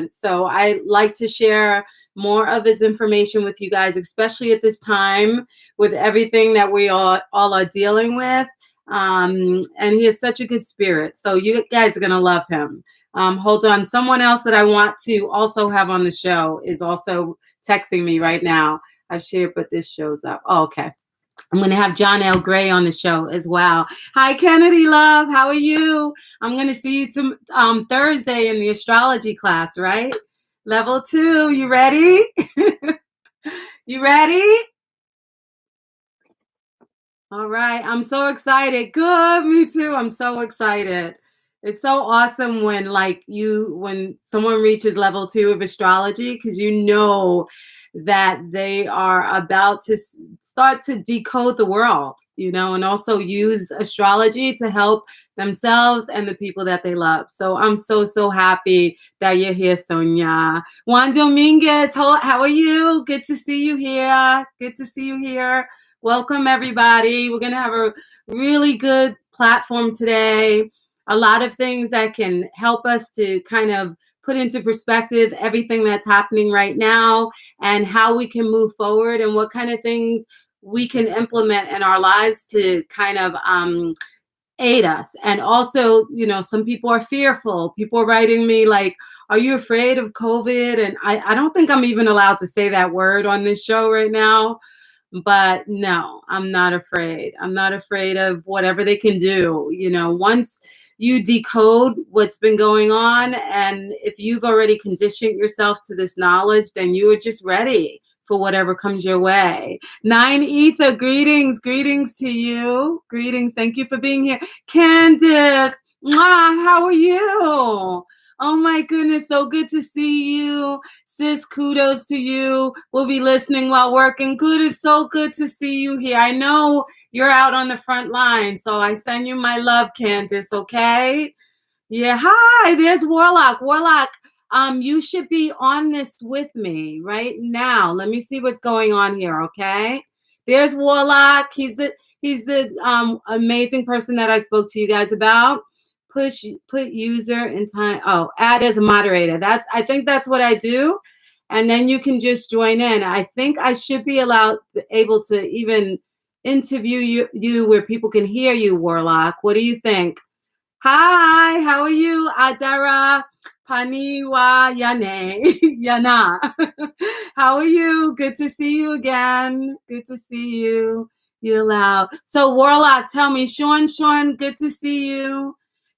So I like to share more of his information with you guys, especially at this time with everything that we all are dealing with. And he has such a good spirit. So you guys are going to love him. Hold on. Someone else that I want to also have on the show is also texting me right now. I've shared, but this shows up. Oh, okay. I'm going to have John L. Gray on the show as well. Hi, Kennedy, love. How are you? I'm going to see you Thursday in the astrology class, right? Level 2. You ready? You ready? All right. I'm so excited. Good. Me too. I'm so excited. It's so awesome when when someone reaches level 2 of astrology, because you know that they are about to start to decode the world, and also use astrology to help themselves and the people that they love. So I'm so happy that you're here, Sonia. Juan Dominguez, how are you? Good to see you here. Good to see you here. Welcome, everybody. We're going to have a really good platform today. A lot of things that can help us to kind of put into perspective everything that's happening right now and how we can move forward and what kind of things we can implement in our lives to kind of aid us. And also, some people are fearful. People are writing me like, are you afraid of COVID? And I don't think I'm even allowed to say that word on this show right now. But no, I'm not afraid. I'm not afraid of whatever they can do. Once you decode what's been going on, and if you've already conditioned yourself to this knowledge, then you are just ready for whatever comes your way. 9 Ether, greetings to you. Greetings. Thank you for being here. Candace, how are you? Oh my goodness, so good to see you. Sis, kudos to you. We'll be listening while working. Good, it's so good to see you here. I know you're out on the front line, so I send you my love, Candace, okay? Yeah, hi, there's Warlock. Warlock, you should be on this with me right now. Let me see what's going on here, okay? There's Warlock. He's the amazing person that I spoke to you guys about. Put user in time. Oh, add as a moderator. I think that's what I do. And then you can just join in. I think I should be able to even interview you where people can hear you, Warlock. What do you think? Hi, how are you? Adara Paniwa Yane. Yana. How are you? Good to see you again. Good to see you. You're loud. So Warlock, tell me, Sean, good to see you.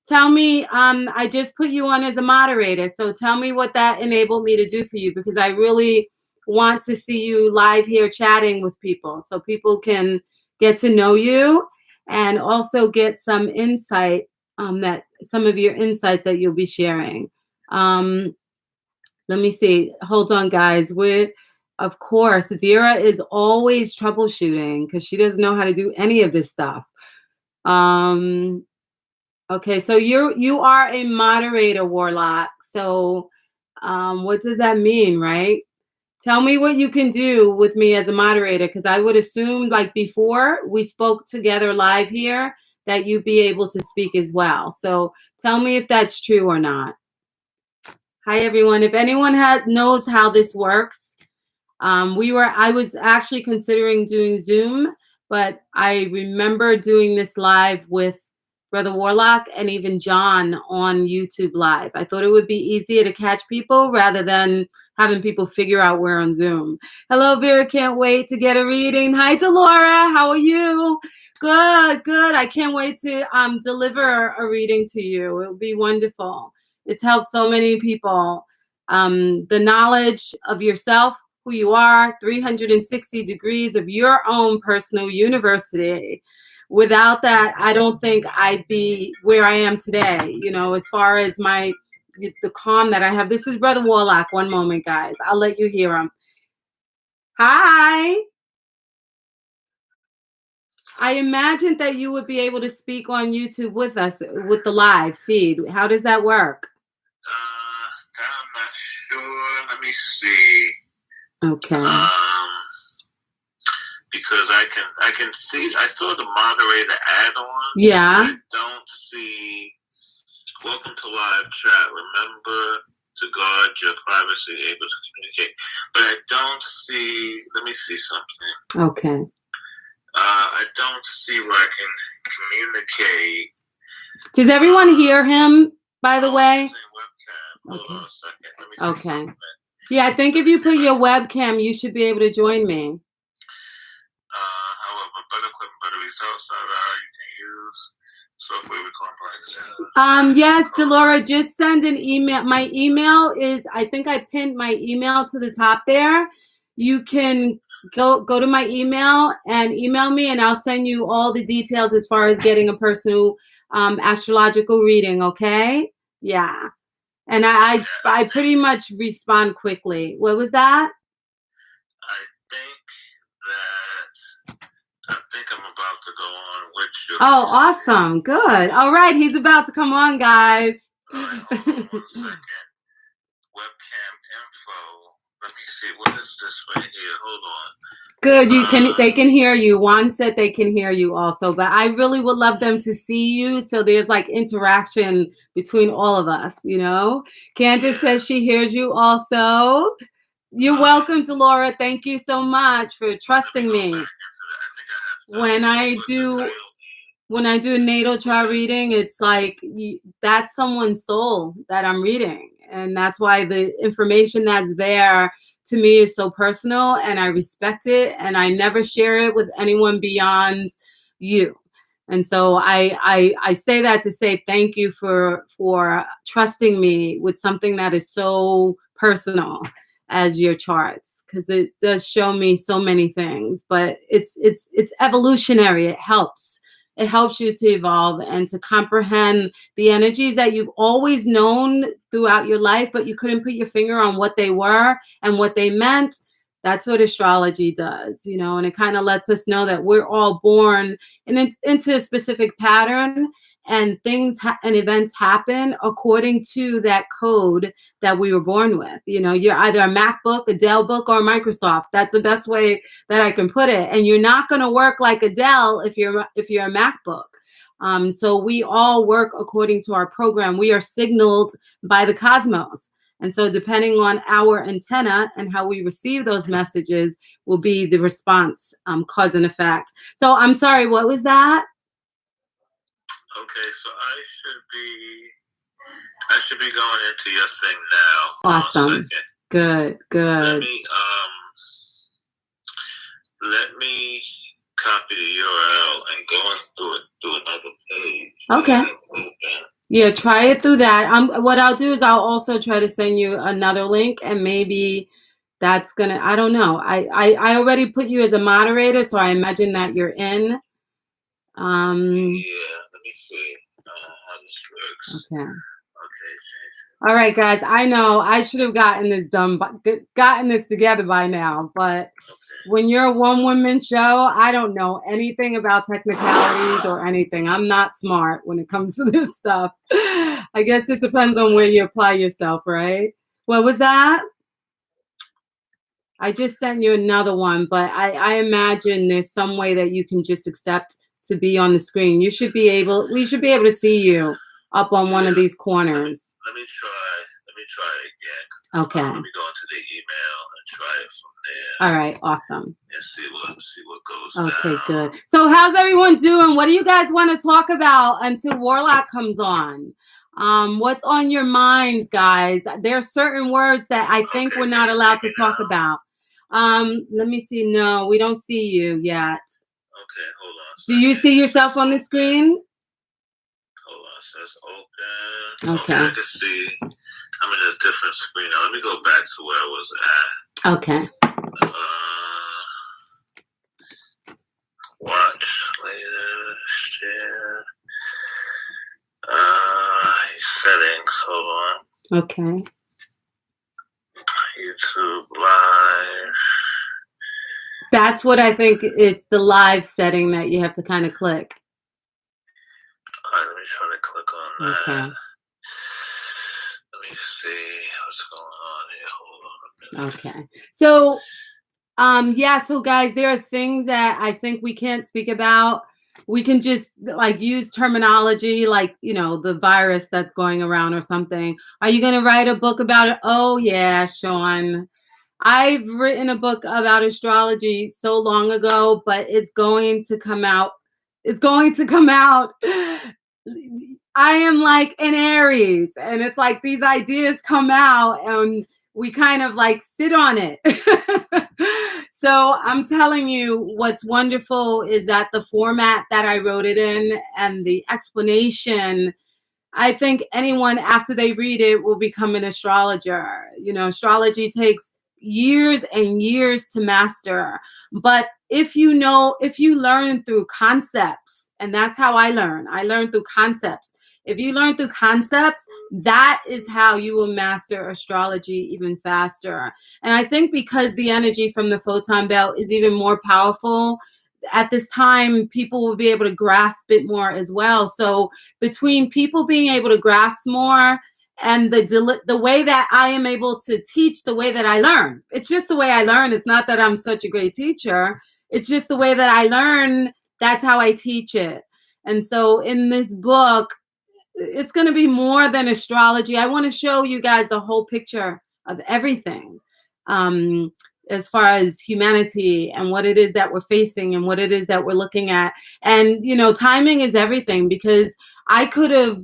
Tell me, I just put you on as a moderator. So tell me what that enabled me to do for you, because I really want to see you live here chatting with people so people can get to know you and also get some insight, that some of your insights that you'll be sharing. Let me see. Hold on, guys. Of course, Vera is always troubleshooting because she doesn't know how to do any of this stuff. Okay, so you are a moderator, Warlock. So what does that mean, right? Tell me what you can do with me as a moderator, because I would assume, like before we spoke together live here, that you'd be able to speak as well. So tell me if that's true or not. Hi, everyone. If anyone knows how this works, I was actually considering doing Zoom, but I remember doing this live with Brother Warlock and even John on YouTube Live. I thought it would be easier to catch people rather than having people figure out we're on Zoom. Hello, Vera. Can't wait to get a reading. Hi, Delora. How are you? Good. I can't wait to deliver a reading to you. It will be wonderful. It's helped so many people. The knowledge of yourself, who you are, 360 degrees of your own personal university. Without that, I don't think I'd be where I am today, as far as the calm that I have. This is Brother Warlock. One moment, guys. I'll let you hear him. Hi. I imagined that you would be able to speak on YouTube with us with the live feed. How does that work? I'm not sure. Let me see. Okay. Because I can see, I saw the moderator add-on. Yeah. I don't see welcome to live chat. Remember to guard your privacy, able to communicate. But I don't see, let me see something. Okay. I don't see where I can communicate. Does everyone hear him, by the way? Webcam. Hold on a second. Let me see Okay. something. Yeah, I think if you put your webcam, you should be able to join me. However, better equipment, better results you can use software Yes, Delora, just send an email. My email is, I think I pinned my email to the top there. You can go to my email and email me, and I'll send you all the details as far as getting a personal astrological reading, okay? Yeah. And I pretty much respond quickly. What was that? I think I'm about to go on with you. Oh, awesome. Good. All right. He's about to come on, guys. All right, hold on 1 second. Webcam info. Let me see. What is this right here? Hold on. Good. They can hear you. Juan said they can hear you also, but I really would love them to see you. So there's like interaction between all of us, you know. Candace says she hears you also. You're welcome, Delora. Thank you so much for trusting me. When I do a natal chart reading, it's like that's someone's soul that I'm reading. And that's why the information that's there to me is so personal, and I respect it, and I never share it with anyone beyond you. And so I say that to say thank you for trusting me with something that is so personal as your charts, because it does show me so many things. But it's evolutionary. It helps you to evolve and to comprehend the energies that you've always known throughout your life, but you couldn't put your finger on what they were and what they meant. That's what astrology does, you know, and it kind of lets us know that we're all born into a specific pattern, and things and events happen according to that code that we were born with. You know, you're either a MacBook, a Dell book, or Microsoft. That's the best way that I can put it. And you're not going to work like a Dell if you're a MacBook. So we all work according to our program. We are signaled by the cosmos. And so depending on our antenna and how we receive those messages will be the response, cause and effect. So I'm sorry, what was that? Okay, so I should be going into your thing now. Awesome. Good. Let me copy the URL and go through another page. Okay. Yeah, try it through that. What I'll do is I'll also try to send you another link, and maybe that's gonna, I don't know. I already put you as a moderator, so I imagine that you're in. Yeah, let me see how this works. Okay. All right, guys. I know I should have gotten this together by now, but when you're a one-woman show, I don't know anything about technicalities or anything. I'm not smart when it comes to this stuff. I guess it depends on where you apply yourself, right? What was that? I just sent you another one, but I imagine there's some way that you can just accept to be on the screen. We should be able to see you up on one of these corners. Let me try again. Okay. Let me go into the email and try it from there. All right, awesome. And see what goes Okay, down. good. So how's everyone doing? What do you guys want to talk about until Warlock comes on? What's on your minds, guys? There are certain words that I think we're not allowed to talk about. Let me see. No, we don't see you yet. Okay, hold on. Do you see yourself on the screen? Hold on, it says open. Okay. I can see. I'm in a different screen now. Let me go back to where I was at. Okay. Watch later. Share. Settings. Hold on. Okay. YouTube live. That's what I think. It's the live setting that you have to kind of click. All right, let me try to click on that. Okay. Let me see what's going on here. Hold on a minute. Okay. So, yeah. So, guys, there are things that I think we can't speak about we can just like use terminology like, you know, the virus that's going around or something. Are you going to write a book about it? Oh yeah, Sean. I've written a book about astrology so long ago, but it's going to come out. It's going to come out. I am like an Aries, and it's like these ideas come out and we kind of like sit on it. So I'm telling you, what's wonderful is that the format that I wrote it in and the explanation, I think anyone after they read it will become an astrologer. You know, astrology takes years and years to master. But if you know, if you learn through concepts, and that's how I learn through concepts. If you learn through concepts, that is how you will master astrology even faster. And I think because the energy from the photon belt is even more powerful, at this time, people will be able to grasp it more as well. So between people being able to grasp more and the way that I am able to teach, the way that I learn, it's just the way I learn. It's not that I'm such a great teacher. It's just the way that I learn. That's how I teach it. And so in this book, it's going to be more than astrology. I want to show you guys the whole picture of everything. As far as humanity and what it is that we're facing and what it is that we're looking at. And, you know, timing is everything, because I could have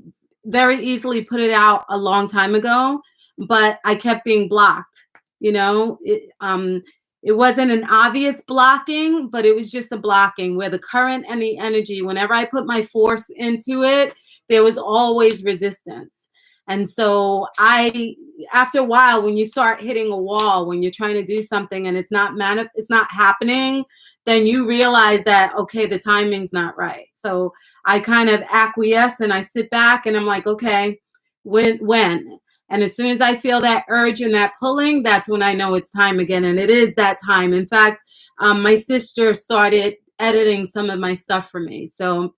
very easily put it out a long time ago, but I kept being blocked. You know, it wasn't an obvious blocking, but it was just a blocking where the current and the energy, whenever I put my force into it, there was always resistance. And so after a while, when you start hitting a wall, when you're trying to do something and it's not happening, then you realize that, okay, the timing's not right. So I kind of acquiesce and I sit back and I'm like, okay, when? And as soon as I feel that urge and that pulling, that's when I know it's time again. And it is that time. In fact, my sister started editing some of my stuff for me. So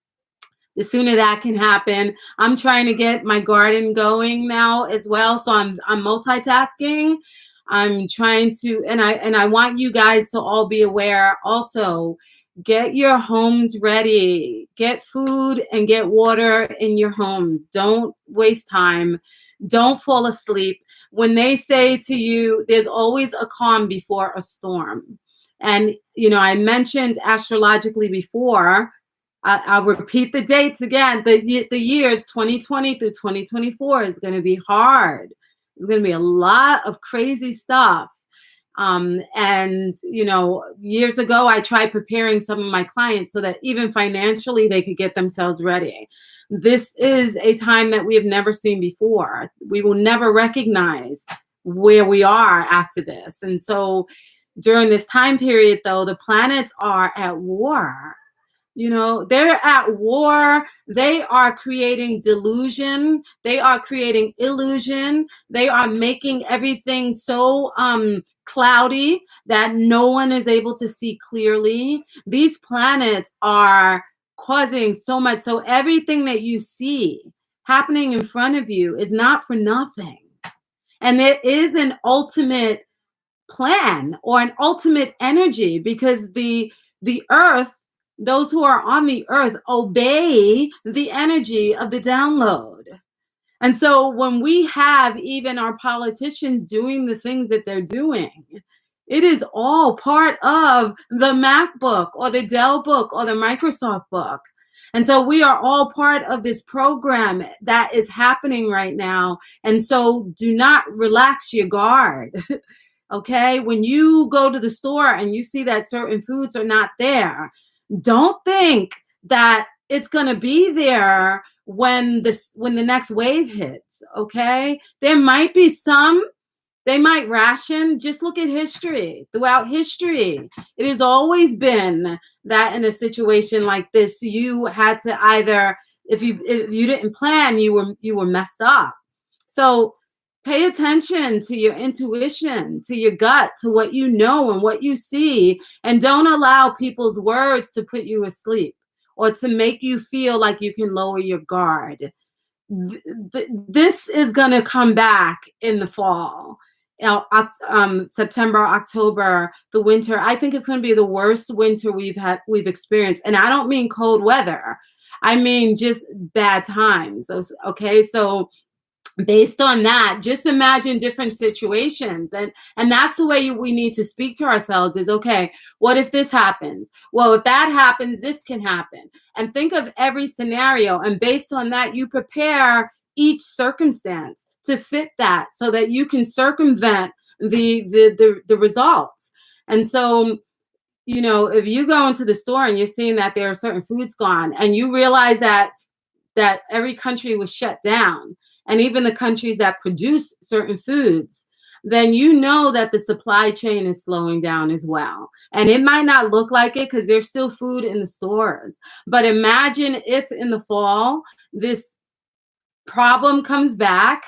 the sooner that can happen. I'm trying to get my garden going now as well. So I'm multitasking. I'm trying to, and I want you guys to all be aware also. Get your homes ready. Get food and get water in your homes. Don't waste time. Don't fall asleep. When they say to you, there's always a calm before a storm. And, you know, I mentioned astrologically before. I'll repeat the dates again. The years 2020 through 2024 is going to be hard. There's going to be a lot of crazy stuff. And, you know, years ago, I tried preparing some of my clients so that even financially they could get themselves ready. This is a time that we have never seen before. We will never recognize where we are after this. And so during this time period, though, the planets are at war. You know, they're at war. They are creating delusion. They are creating illusion. They are making everything so cloudy that no one is able to see clearly. These planets are causing so much. So everything that you see happening in front of you is not for nothing. And there is an ultimate plan or an ultimate energy, because the earth, those who are on the earth, obey the energy of the download. And so when we have even our politicians doing the things that they're doing, it is all part of the MacBook or the Dell book or the Microsoft book. And so we are all part of this program that is happening right now. And so do not relax your guard. Okay, when you go to the store and you see that certain foods are not there, don't think that it's going to be there when the next wave hits. Okay, there might be some, they might ration. Just look at history. Throughout history, it has always been that in a situation like this, you had to either, if you didn't plan, you were messed up. So pay attention to your intuition, to your gut, to what you know and what you see, and don't allow people's words to put you asleep or to make you feel like you can lower your guard. This is going to come back in the fall. September, October, the winter. I think it's going to be the worst winter we've experienced. And I don't mean cold weather. I mean just bad times. Okay, so based on that, just imagine different situations, and that's the way we need to speak to ourselves is, okay, what if this happens? Well, if that happens, this can happen. And think of every scenario, and based on that, you prepare each circumstance to fit that so that you can circumvent the results. And so, you know, if you go into the store and you're seeing that there are certain foods gone, and you realize that every country was shut down, and even the countries that produce certain foods, then you know that the supply chain is slowing down as well. And it might not look like it because there's still food in the stores. But imagine if in the fall, this problem comes back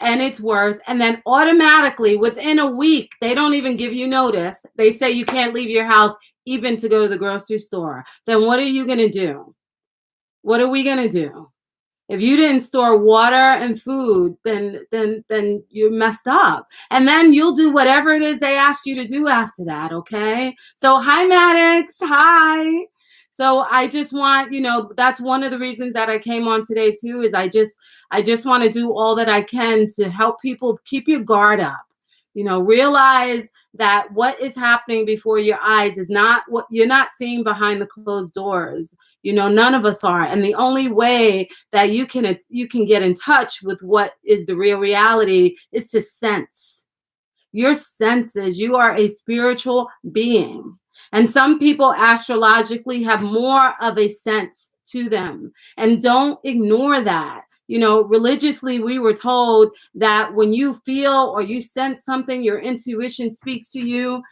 and it's worse, and then automatically within a week, they don't even give you notice. They say you can't leave your house even to go to the grocery store. Then what are you going to do? What are we going to do? If you didn't store water and food, then you're messed up. And then you'll do whatever it is they ask you to do after that, okay? So hi, Maddox. Hi. So I just want, you know, that's one of the reasons that I came on today too, is I just want to do all that I can to help people keep your guard up. You know, realize that what is happening before your eyes is not what you're not seeing behind the closed doors. You know, none of us are. And the only way that you can get in touch with what is the real reality is to sense. Your senses. You are a spiritual being. And some people astrologically have more of a sense to them. And don't ignore that. You know, religiously, we were told that when you feel or you sense something, your intuition speaks to you,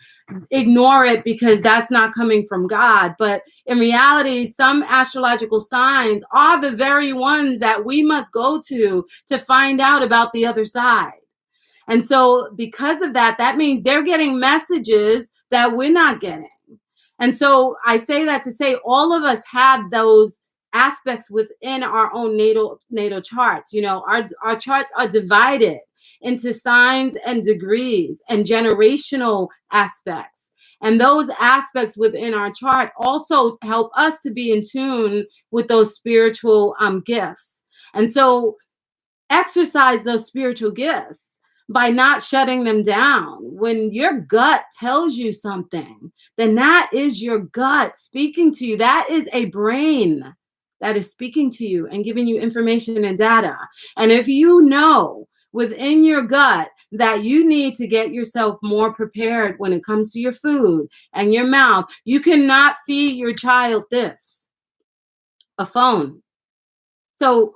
ignore it because that's not coming from God. But in reality, some astrological signs are the very ones that we must go to find out about the other side. And so because of that, that means they're getting messages that we're not getting. And so I say that to say all of us have those aspects within our own natal charts. You know, our charts are divided into signs and degrees and generational aspects. And those aspects within our chart also help us to be in tune with those spiritual gifts. And so exercise those spiritual gifts by not shutting them down. When your gut tells you something, then that is your gut speaking to you. That is a brain that is speaking to you and giving you information and data. And if you know within your gut that you need to get yourself more prepared when it comes to your food and your mouth, you cannot feed your child a phone. So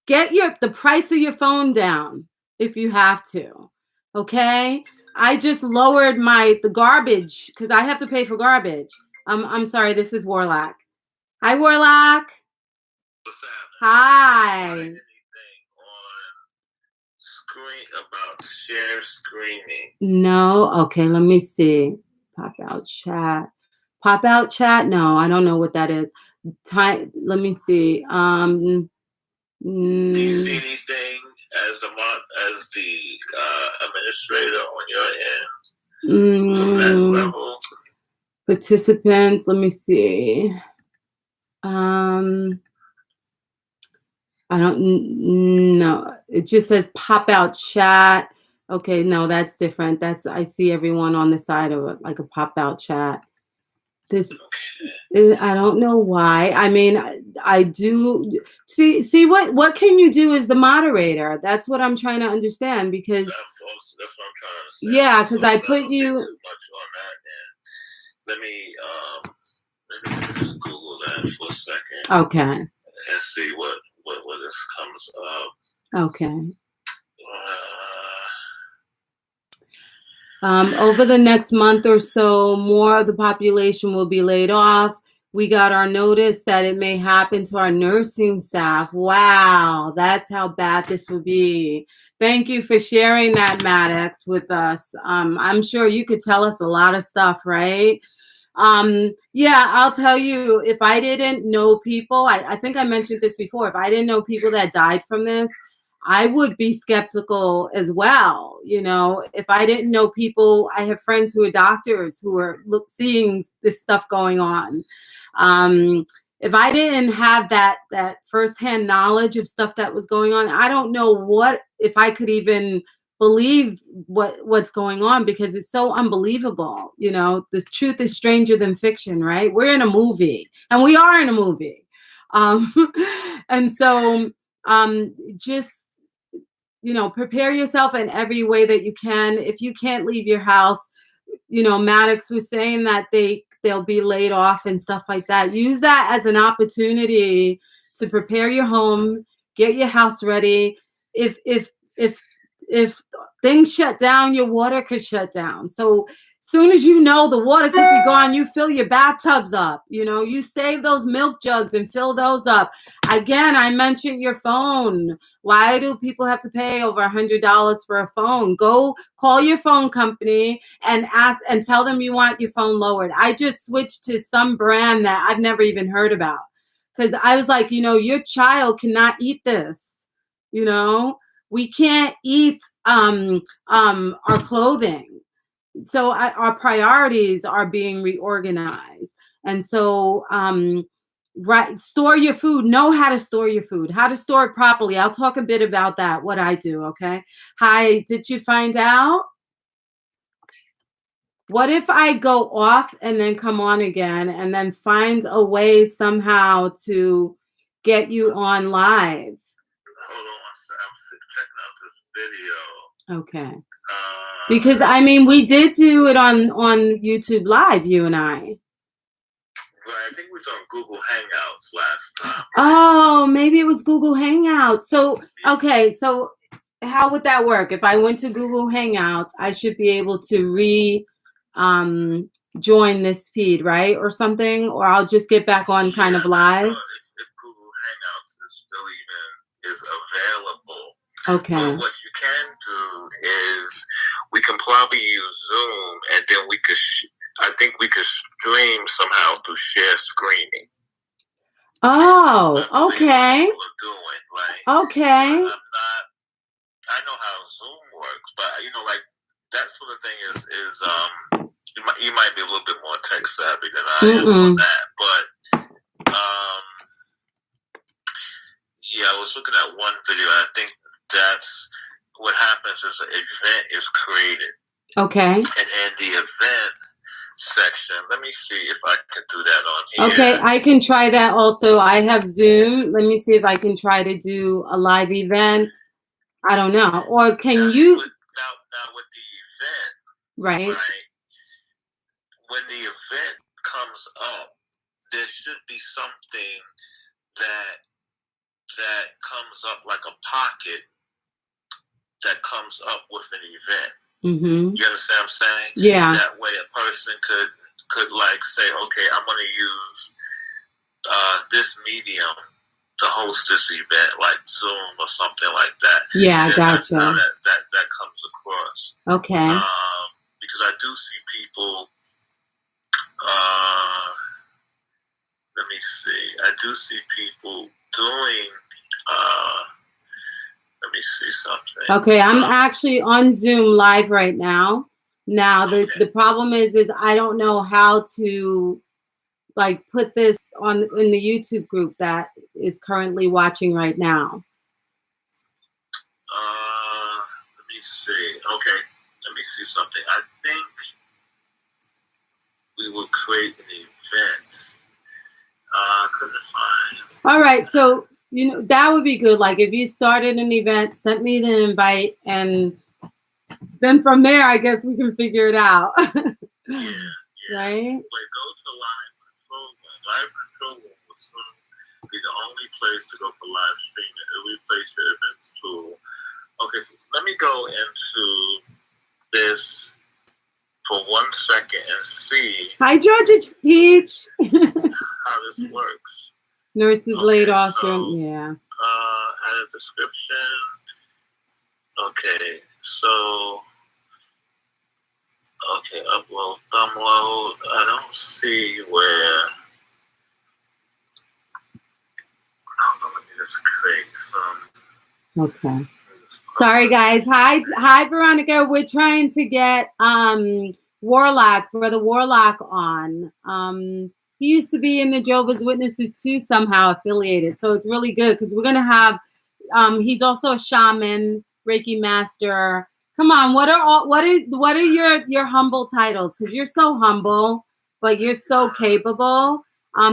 get the price of your phone down if you have to. Okay? I just lowered the garbage because I have to pay for garbage. I'm sorry, this is Warlock. Hi, Warlock. Hi. Anything on screen about share screening? No. Okay, let me see. Pop out chat. Pop out chat? No, I don't know what that is. Let me see. Do you see anything as the administrator on your end from that level? Participants, let me see. I don't know. It just says pop out chat. Okay, no, that's different. I see everyone on the side of it, like a pop out chat. I don't know why. I mean, I do see what can you do as the moderator? That's what I'm trying to understand, because that's what I'm trying to understand. Yeah, because I put you much on that end. Let me just Google that for a second. Okay. And see what this comes up. Okay. Over the next month or so, more of the population will be laid off. We got our notice that it may happen to our nursing staff. Wow, that's how bad this will be. Thank you for sharing that, Maddox, with us. I'm sure you could tell us a lot of stuff, right? Yeah, I'll tell you, if I didn't know people, I think I mentioned this before, if I didn't know people that died from this, I would be skeptical as well. You know, if I didn't know people, I have friends who are doctors who are seeing this stuff going on. If I didn't have that firsthand knowledge of stuff that was going on, I don't know what if I could even believe what's going on, because it's so unbelievable. You know, the truth is stranger than fiction, right? We're in a movie, and we are in a movie. And so just, you know, prepare yourself in every way that you can. If you can't leave your house, you know, Maddox was saying that they'll be laid off and stuff like that. Use that as an opportunity to prepare your home, get your house ready. If things shut down, your water could shut down. So soon as you know the water could be gone, you fill your bathtubs up. You know, you save those milk jugs and fill those up. Again, I mentioned your phone. Why do people have to pay over $100 for a phone? Go call your phone company and ask and tell them you want your phone lowered. I just switched to some brand that I've never even heard about, because I was like, you know, your child cannot eat this. You know, we can't eat our clothing. So our priorities are being reorganized. And so right, store your food. Know how to store your food, how to store it properly. I'll talk a bit about that, what I do. Okay. Hi, did you find out? What if I go off and then come on again, and then find a way somehow to get you on live? Hold on, I'm checking out this video. Okay. Because I mean, we did do it on YouTube Live, you and I. Right, I think we was on Google Hangouts last time. Oh, maybe it was Google Hangouts. So, okay, so how would that work? If I went to Google Hangouts, I should be able to join this feed, right? Or something, or I'll just get back on kind of live. If Google Hangouts is still even is available. Okay. But what you can do is we can probably use Zoom, and then we could. I think we could stream somehow through share screening. Oh, okay. Doing, right? Okay. I'm not. I know how Zoom works, but you know, like that sort of thing is you might be a little bit more tech savvy than I am on that, but yeah, I was looking at one video, and I think that's what happens is an event is created. Okay. And in the event section, let me see if I can do that on here. Okay, I can try that also. I have Zoom. Let me see if I can try to do a live event. I don't know. Or can you? Now with the event, right? When the event comes up, there should be something that comes up, like a pocket that comes up with an event. Mm-hmm. You understand what I'm saying? Yeah. That way a person could like say, okay, I'm going to use this medium to host this event, like Zoom or something like that. Yeah, gotcha. That's how that comes across. Okay. Because I do see people. Let me see. I do see people doing. Let me see something. Okay, I'm actually on Zoom live right now. Now the problem is I don't know how to like put this in the YouTube group that is currently watching right now. Let me see. Okay, let me see something. I think we will create an event. Couldn't find. All right, so you know that would be good. Like if you started an event, sent me the invite, and then from there, I guess we can figure it out. Yeah. Right? Wait, go to live control room. Live control room will soon be the only place to go for live streaming. It'll replace your events tool. Okay, so let me go into this for 1 second and see. Hi, Georgia Peach. How this works. Nurse is laid off. Yeah. Add a description. Okay, so. Okay, upload, download. I don't see where. Let me just create some. Okay. Sorry, guys. Hi, Veronica. We're trying to get Warlock, Brother Warlock, on. He used to be in the Jehovah's Witnesses too, somehow affiliated. So it's really good because we're gonna have. He's also a shaman, Reiki master. Come on, what are your humble titles? Because you're so humble, but you're so capable.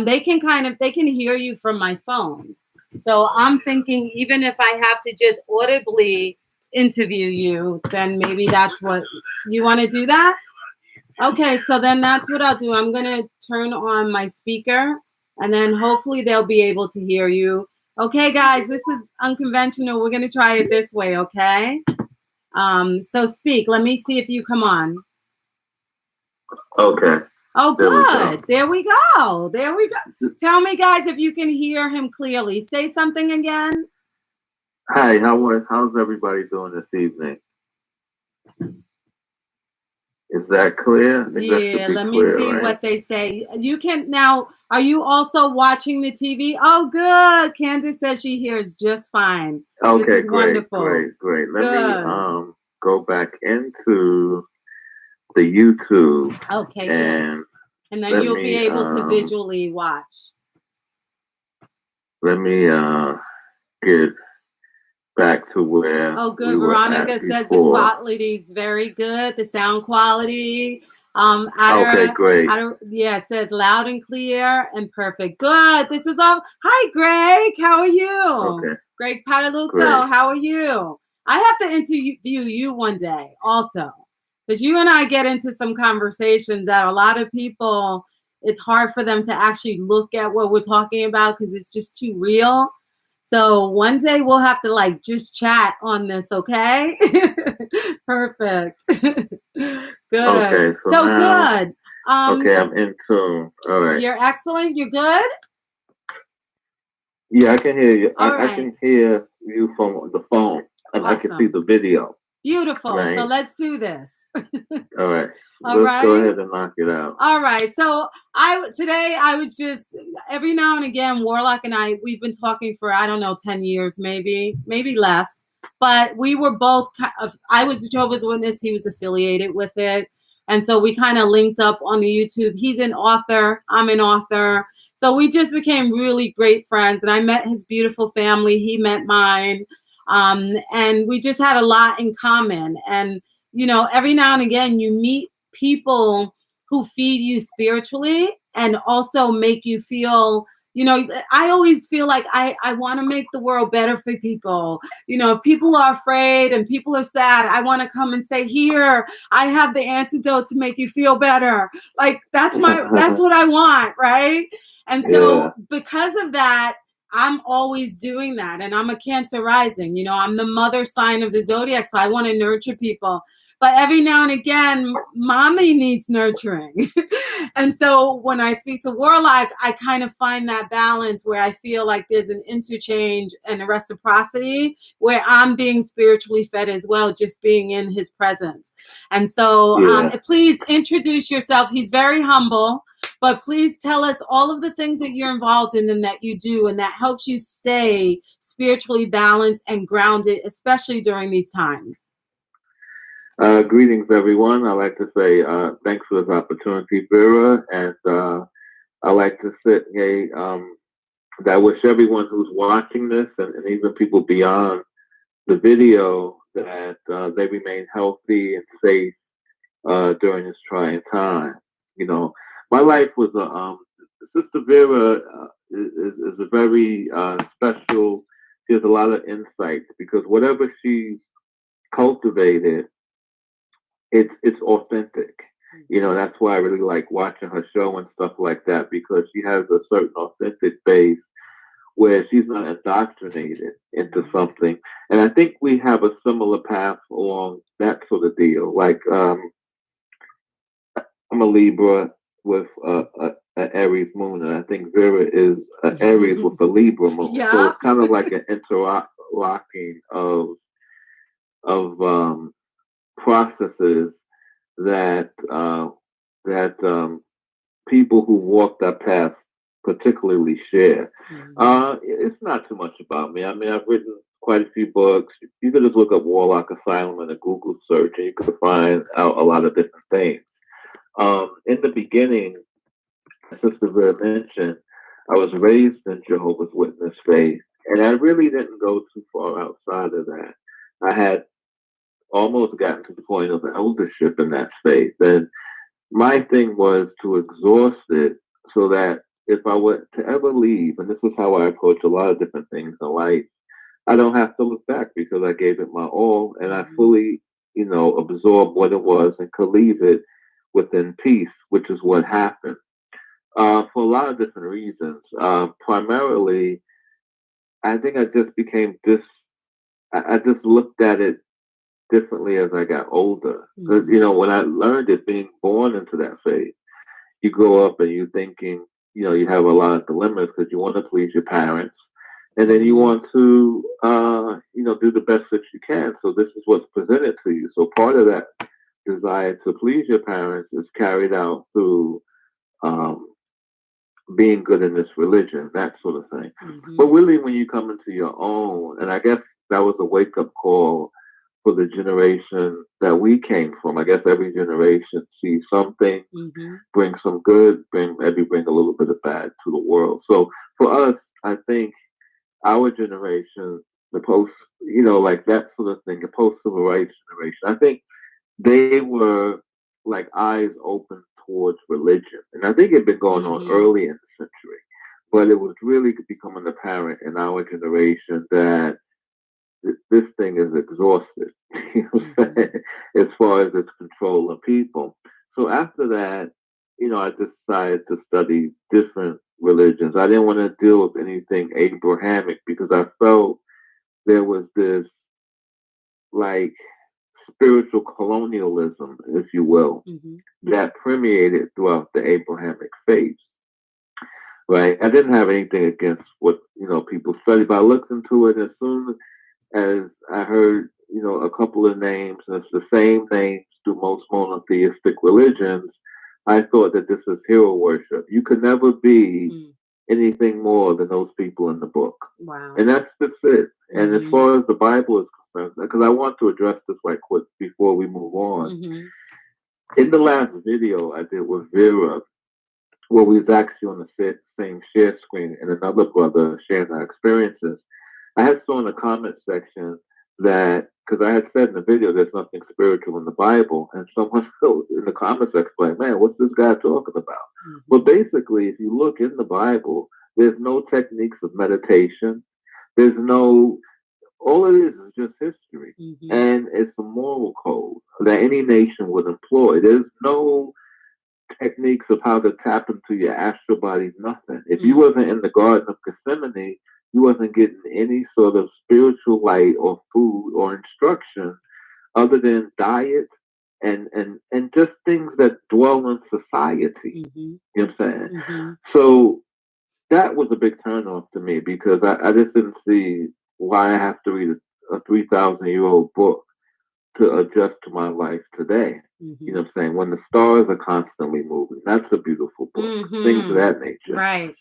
They can hear you from my phone. So I'm thinking, even if I have to just audibly interview you, then maybe that's what you want to do. That okay? So then that's what I'll do. I'm gonna turn on my speaker, and then hopefully they'll be able to hear you. Okay, guys, this is unconventional. We're gonna try it this way, okay? So speak. Let me see if you come on. Okay. Oh, good. There we go. There we go. Tell me, guys, if you can hear him clearly. Say something again. Hi, how's everybody doing this evening? Is that clear? Yeah, let me see what they say. You can now. Are you also watching the TV? Oh, good. Candace says she hears just fine. Okay, this is great, wonderful. great. Let me go back into the YouTube. Okay, and then you'll be able to visually watch. Let me get back to where. Oh, good. Veronica says the quality is very good. The sound quality. Okay, great. Yeah, it says loud and clear and perfect. Good. This is all. Hi, Greg. How are you? Okay. Greg Pataluco. How are you? I have to interview you one day also, because you and I get into some conversations that a lot of people, it's hard for them to actually look at what we're talking about because it's just too real. So one day we'll have to like just chat on this, okay? Perfect. Good. Okay, so now, good. Okay, I'm in tune. All right. You're excellent. You're good? Yeah, I can hear you. I can hear you from the phone. And I can see the video. Beautiful. Right. So let's do this. All right. Let's go ahead and knock it out. All right. So today I was just every now and again, Warlock and I, we've been talking for, I don't know, 10 years, maybe less. But we were both I was a Jehovah's Witness, he was affiliated with it. And so we kind of linked up on the YouTube. He's an author, I'm an author. So we just became really great friends. And I met his beautiful family, he met mine. And we just had a lot in common. And, you know, every now and again, you meet people who feed you spiritually and also make you feel, you know, I always feel like I want to make the world better for people. You know, if people are afraid and people are sad, I want to come and say, here, I have the antidote to make you feel better. Like that's what I want, right? And so because of that, I'm always doing that. And I'm a Cancer rising, you know, I'm the mother sign of the zodiac. So I want to nurture people. But every now and again, mommy needs nurturing. And so when I speak to Warlock, I kind of find that balance where I feel like there's an interchange and a reciprocity where I'm being spiritually fed as well, just being in his presence. And so please introduce yourself. He's very humble. But please tell us all of the things that you're involved in and that you do and that helps you stay spiritually balanced and grounded, especially during these times. Greetings, everyone. I'd like to say thanks for this opportunity, Vera. And I'd like to say that I wish everyone who's watching this and even people beyond the video that they remain healthy and safe during this trying time. You know, my life was Sister Vera is a very special. She has a lot of insight because whatever she's cultivated, it's authentic. You know, that's why I really like watching her show and stuff like that, because she has a certain authentic base where she's not indoctrinated into something. And I think we have a similar path along that sort of deal. Like I'm a Libra with an Aries moon, and I think Vera is an Aries with a Libra moon. Yeah. So it's kind of like an interlocking of processes that people who walk that path particularly share. It's not too much about me. I mean, I've written quite a few books. You could just look up Warlock Asylum in a Google search, and you could find out a lot of different things. In the beginning, as Sister Vera mentioned, I was raised in Jehovah's Witness faith, and I really didn't go too far outside of that. I had almost gotten to the point of eldership in that faith, and my thing was to exhaust it so that if I were to ever leave, and this is how I approach a lot of different things in life, I don't have to look back because I gave it my all and I fully, absorbed what it was and could leave it within peace, which is what happened. For a lot of different reasons. Primarily, I think I just became I just looked at it differently as I got older. Because, when I learned it, being born into that faith, you grow up and you're thinking, you have a lot of dilemmas because you want to please your parents. And then you want to, do the best that you can. So this is what's presented to you. So part of that desire to please your parents is carried out through being good in this religion, that sort of thing. But really, when you come into your own, and I guess that was a wake-up call for the generation that we came from. I guess every generation sees something, bring some good, maybe bring a little bit of bad to the world. So for us, I think our generation, the post, like that sort of thing, the post-civil rights generation, I think they were like eyes open towards religion. And I think it had been going on early in the century, but it was really becoming apparent in our generation that this thing is exhausted, as far as its control of people. So after that, I decided to study different religions. I didn't want to deal with anything Abrahamic because I felt there was this like spiritual colonialism, if you will, that permeated throughout the Abrahamic faith. Right? I didn't have anything against what, people study, but I looked into it as soon as I heard, a couple of names, and it's the same names to most monotheistic religions, I thought that this is hero worship. You could never be anything more than those people in the book. Wow. And that's just it. And as far as the Bible is concerned, because I want to address this right quick before we move on. In the last video I did with Vera, where we was actually on the same share screen and another brother sharing our experiences, I had saw in the comment section that, because I had said in the video there's nothing spiritual in the Bible, and someone in the comment section like, man, what's this guy talking about? Well, basically, if you look in the Bible, there's no techniques of meditation. There's no, all it is just history. And it's a moral code that any nation would employ. There's no techniques of how to tap into your astral body, nothing. If you wasn't in the Garden of Gethsemane, you wasn't getting any sort of spiritual light or food or instruction other than diet and just things that dwell in society. You know what I'm saying? So that was a big turnoff to me because I just didn't see why I have to read a 3,000-year-old book to adjust to my life today. You know what I'm saying? When the stars are constantly moving, that's a beautiful book. Things of that nature. Right.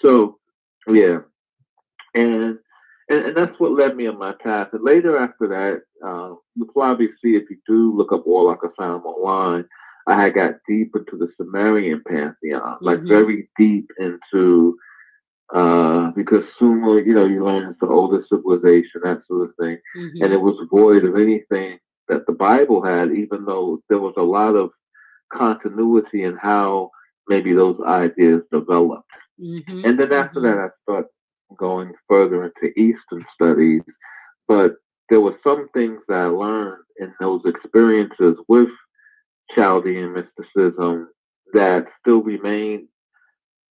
So, yeah. And that's what led me on my path. And later after that, you'll probably see if you do look up Warlock Asylum online, I had got deep into the Sumerian pantheon, like very deep into, because Sumer, you learn it's the oldest civilization, that sort of thing. And it was void of anything that the Bible had, even though there was a lot of continuity in how maybe those ideas developed. And then after that, I started going further into Eastern studies, but there were some things that I learned in those experiences with Chaldean mysticism that still remain,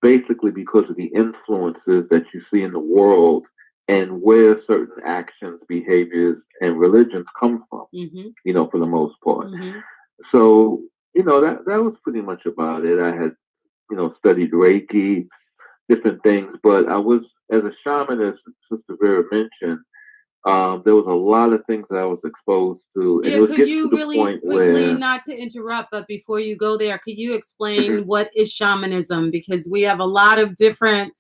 basically because of the influences that you see in the world and where certain actions, behaviors, and religions come from, for the most part. So, that was pretty much about it. I had, studied Reiki, different things, but I was, as a shaman, as Sister Vera mentioned, there was a lot of things that I was exposed to. And it was could getting you to the really point quickly, where, not to interrupt, but before you go there, could you explain what is shamanism? Because we have a lot of different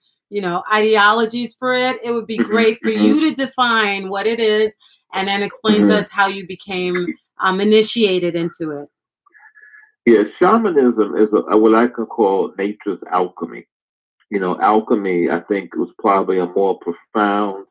ideologies for it, it would be great for you to define what it is and then explain to us how you became initiated into it. Yeah, shamanism is what I can call nature's alchemy. Alchemy, I think, was probably a more profound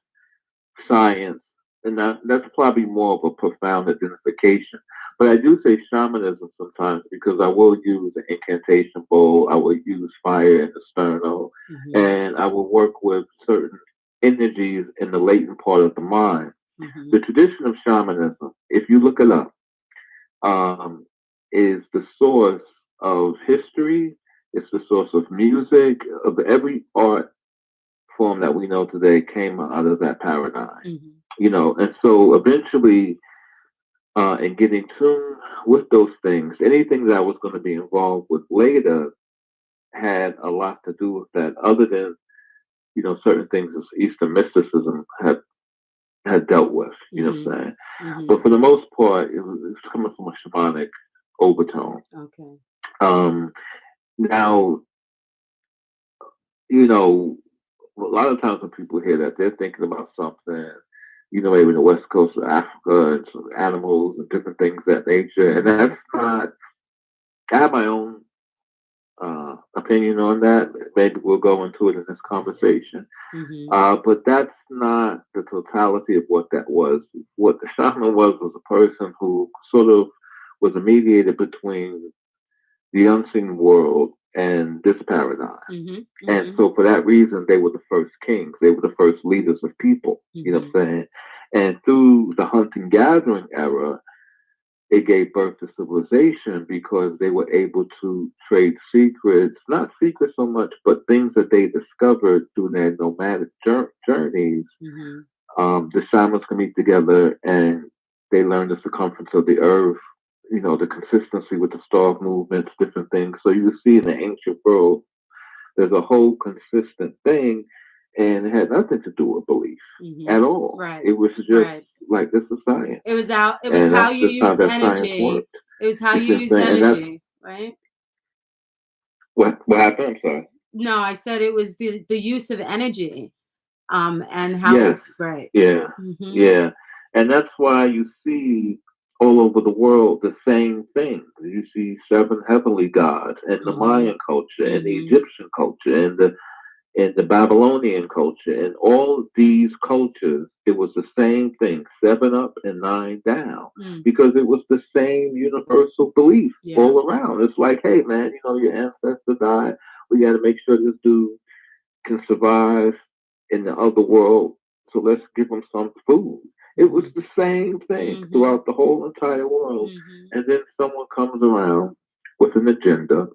science, and that's probably more of a profound identification. But I do say shamanism sometimes because I will use an incantation bowl, I will use fire in the sterno, and I will work with certain energies in the latent part of the mind. The tradition of shamanism, if you look it up, is the source of history. It's the source of music, of every art form that we know today came out of that paradigm. And so eventually, in getting tuned with those things, anything that I was going to be involved with later had a lot to do with that, other than, certain things as Eastern mysticism had dealt with, what I'm saying? But for the most part, it was coming from a shamanic overtone. Okay. Now, a lot of times when people hear that, they're thinking about something, maybe the west coast of Africa and some animals and different things of that nature. And that's not, I have my own opinion on that. Maybe we'll go into it in this conversation. But that's not the totality of what that was. What the shaman was a person who sort of was a mediator between the unseen world and this paradigm. And so for that reason, they were the first kings. They were the first leaders of people, you know what I'm saying? And through the hunting-gathering era, it gave birth to civilization because they were able to trade secrets, not secrets so much, but things that they discovered through their nomadic journeys. The shamans can meet together and they learn the circumference of the earth, the consistency with the star movements, different things. So you see in the ancient world, there's a whole consistent thing, and it had nothing to do with belief at all. Right. It was just like, this is science. It was how you used energy. It was how you used energy, right? What happened? I'm sorry. No, I said it was the use of energy. And how right. Yeah. Yeah. And that's why you see all over the world the same thing. You see 7 heavenly gods and the Mayan culture and the Egyptian culture and the Babylonian culture, and all these cultures, it was the same thing, 7 up and 9 down, because it was the same universal belief all around. It's like, hey man, your ancestor died. We got to make sure this dude can survive in the other world, so let's give him some food. It was the same thing throughout the whole entire world. And then someone comes around with an agenda,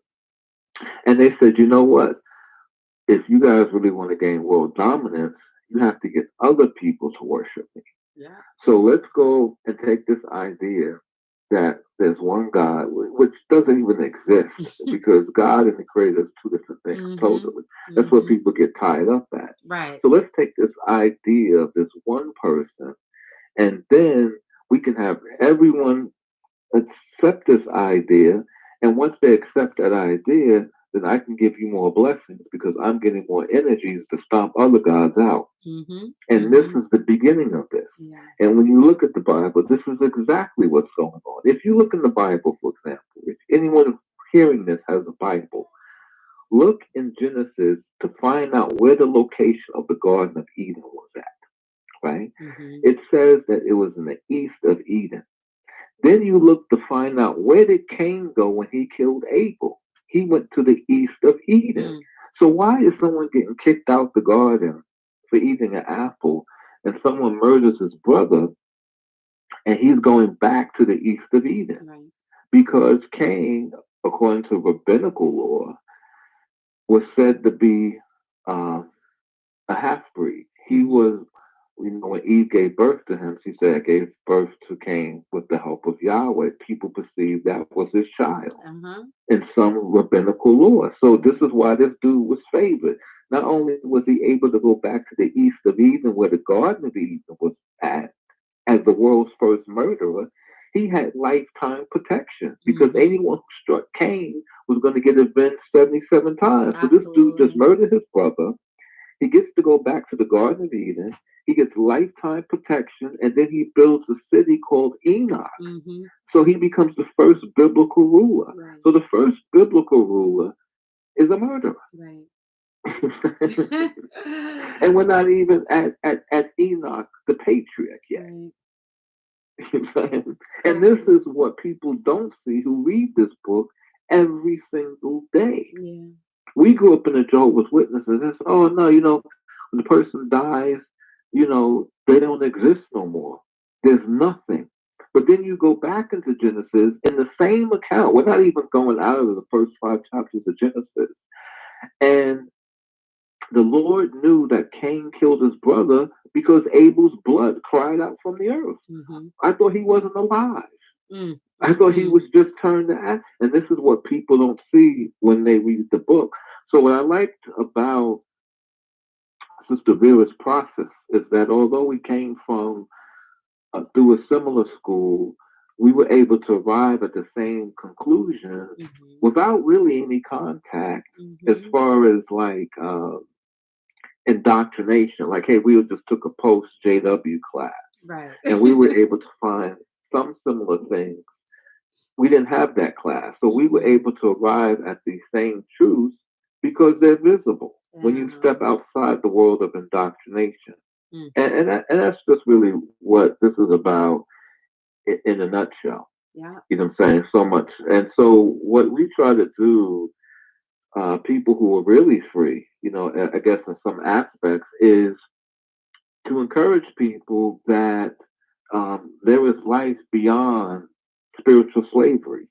and they said, you know what? If you guys really want to gain world dominance, you have to get other people to worship me. Yeah. So let's go and take this idea that there's one God, which doesn't even exist, because God and the Creator is 2 different things totally. That's what people get tied up at. Right. So let's take this idea of this one person, and then we can have everyone accept this idea. And once they accept that idea, then I can give you more blessings because I'm getting more energies to stomp other gods out. And this is the beginning of this. Yeah. And when you look at the Bible, this is exactly what's going on. If you look in the Bible, for example, if anyone hearing this has a Bible, look in Genesis to find out where the location of the Garden of Eden was at. Right? It says that it was in the east of Eden. Then you look to find out, where did Cain go when he killed Abel? He went to the east of Eden. So why is someone getting kicked out the garden for eating an apple, and someone murders his brother and he's going back to the east of Eden? Right. Because Cain, according to rabbinical law, was said to be a half-breed. He was, when Eve gave birth to him, she said, I gave birth to Cain with the help of Yahweh. People perceived that was his child in some rabbinical law. So this is why this dude was favored. Not only was he able to go back to the east of Eden, where the Garden of Eden was at, as the world's first murderer, he had lifetime protection, because anyone who struck Cain was going to get avenged 77 times. So this dude just murdered his brother. He gets to go back to the Garden of Eden. He gets lifetime protection, and then he builds a city called Enoch. So he becomes the first biblical ruler. Right. So the first biblical ruler is a murderer. Right. And we're not even at Enoch, the patriarch, yet. Right. You know what I'm saying? And this is what people don't see who read this book every single day. Yeah. We grew up in the Jehovah's Witnesses. It's, oh, no, you know, when the person dies, you know, they don't exist no more. There's nothing. But then you go back into Genesis in the same account. We're not even going out of the first 5 chapters of Genesis. And the Lord knew that Cain killed his brother because Abel's blood cried out from the earth. I thought he wasn't alive. I thought he was just turned to ash. And this is what people don't see when they read the book. So what I liked about Sister Vera's process is that although we came from through a similar school, we were able to arrive at the same conclusion without really any contact as far as like indoctrination. Like, hey, we just took a post JW class. Right. And we were able to find some similar things. We didn't have that class. So we were able to arrive at the same truths because they're visible when you step outside the world of indoctrination. And that's just really what this is about in a nutshell. Yeah. You know what I'm saying? So much. And so what we try to do, people who are really free, you know, I guess in some aspects, is to encourage people that there is life beyond spiritual slavery.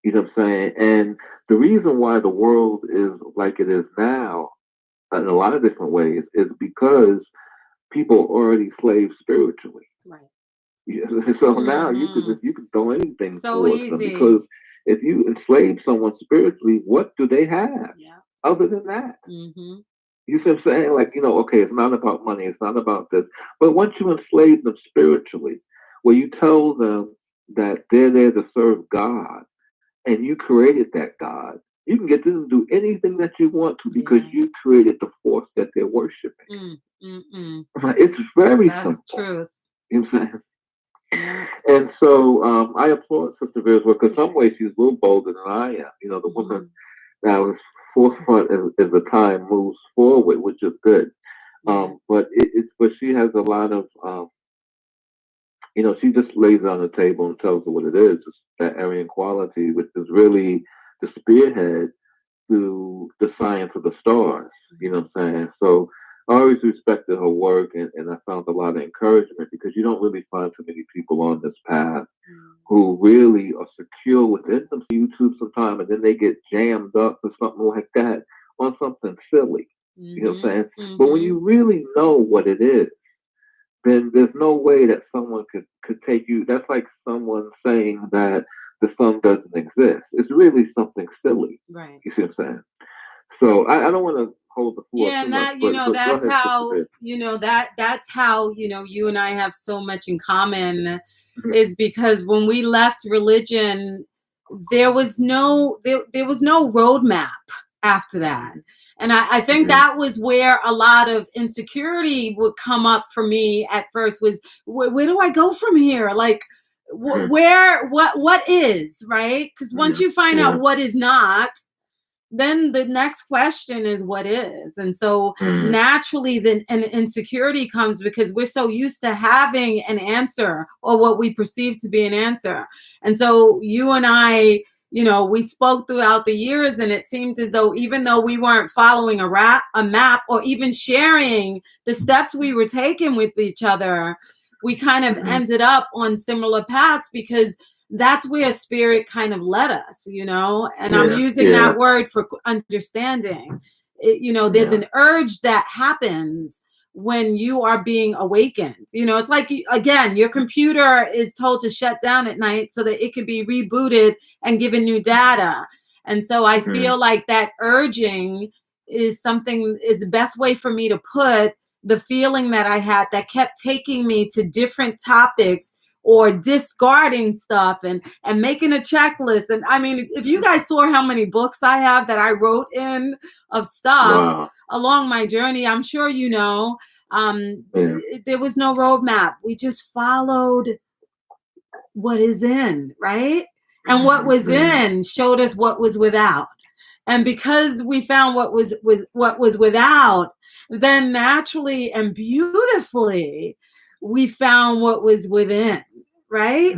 You know what I'm saying? And the reason why the world is like it is now, in a lot of different ways, is because people are already slaves spiritually. Right. Yeah, so now you can throw anything so towards easy. them, because if you enslave someone spiritually, what do they have other than that? You see what I'm saying? Like, you know, okay, it's not about money, it's not about this. But once you enslave them spiritually, where you tell them that they're there to serve God, and you created that God, you can get them to do anything that you want to because you created the force that they're worshiping. It's very simple. That's truth. You know what I'm saying? Yeah. And so I applaud Sister Vera's work. In some ways, she's a little bolder than I am. You know, the woman that was forefront as the time moves forward, which is good. But but she has a lot of, you know, she just lays it on the table and tells her what it is. It's that Aryan quality, which is really the spearhead to the science of the stars. You know what I'm saying? So I always respected her work, and I found a lot of encouragement, because you don't really find too many people on this path who really are secure within them. YouTube sometime, and then they get jammed up or something like that on something silly. You know what I'm saying? But when you really know what it is, then there's no way that someone could take you. That's like someone saying that the sun doesn't exist. It's really something silly. Right. You see what I'm saying? So I don't want to hold the floor. Yeah, and that, you know, that's how, you know, that's how, you know, you and I have so much in common, is because when we left religion, there was no roadmap after that. And I think that was where a lot of insecurity would come up for me at first, was where do I go from here? Like, what is, right? Because once you find out what is not, then the next question is what is. And so naturally then an insecurity comes, because we're so used to having an answer, or what we perceive to be an answer. And so you and I, you know, we spoke throughout the years, and it seemed as though even though we weren't following a map, or even sharing the steps we were taking with each other, we kind of ended up on similar paths, because that's where spirit kind of led us, you know, and I'm using that word for understanding. You know, there's an urge that happens when you are being awakened. You know, it's like, again, your computer is told to shut down at night so that it can be rebooted and given new data. And so I feel like that urging is the best way for me to put the feeling that I had, that kept taking me to different topics or discarding stuff and making a checklist. And I mean, if you guys saw how many books I have that I wrote in of stuff Wow. along my journey, I'm sure you know, there was no roadmap. We just followed what is in, right? And what was in showed us what was without. And because we found what was without, then naturally and beautifully we found what was within, right?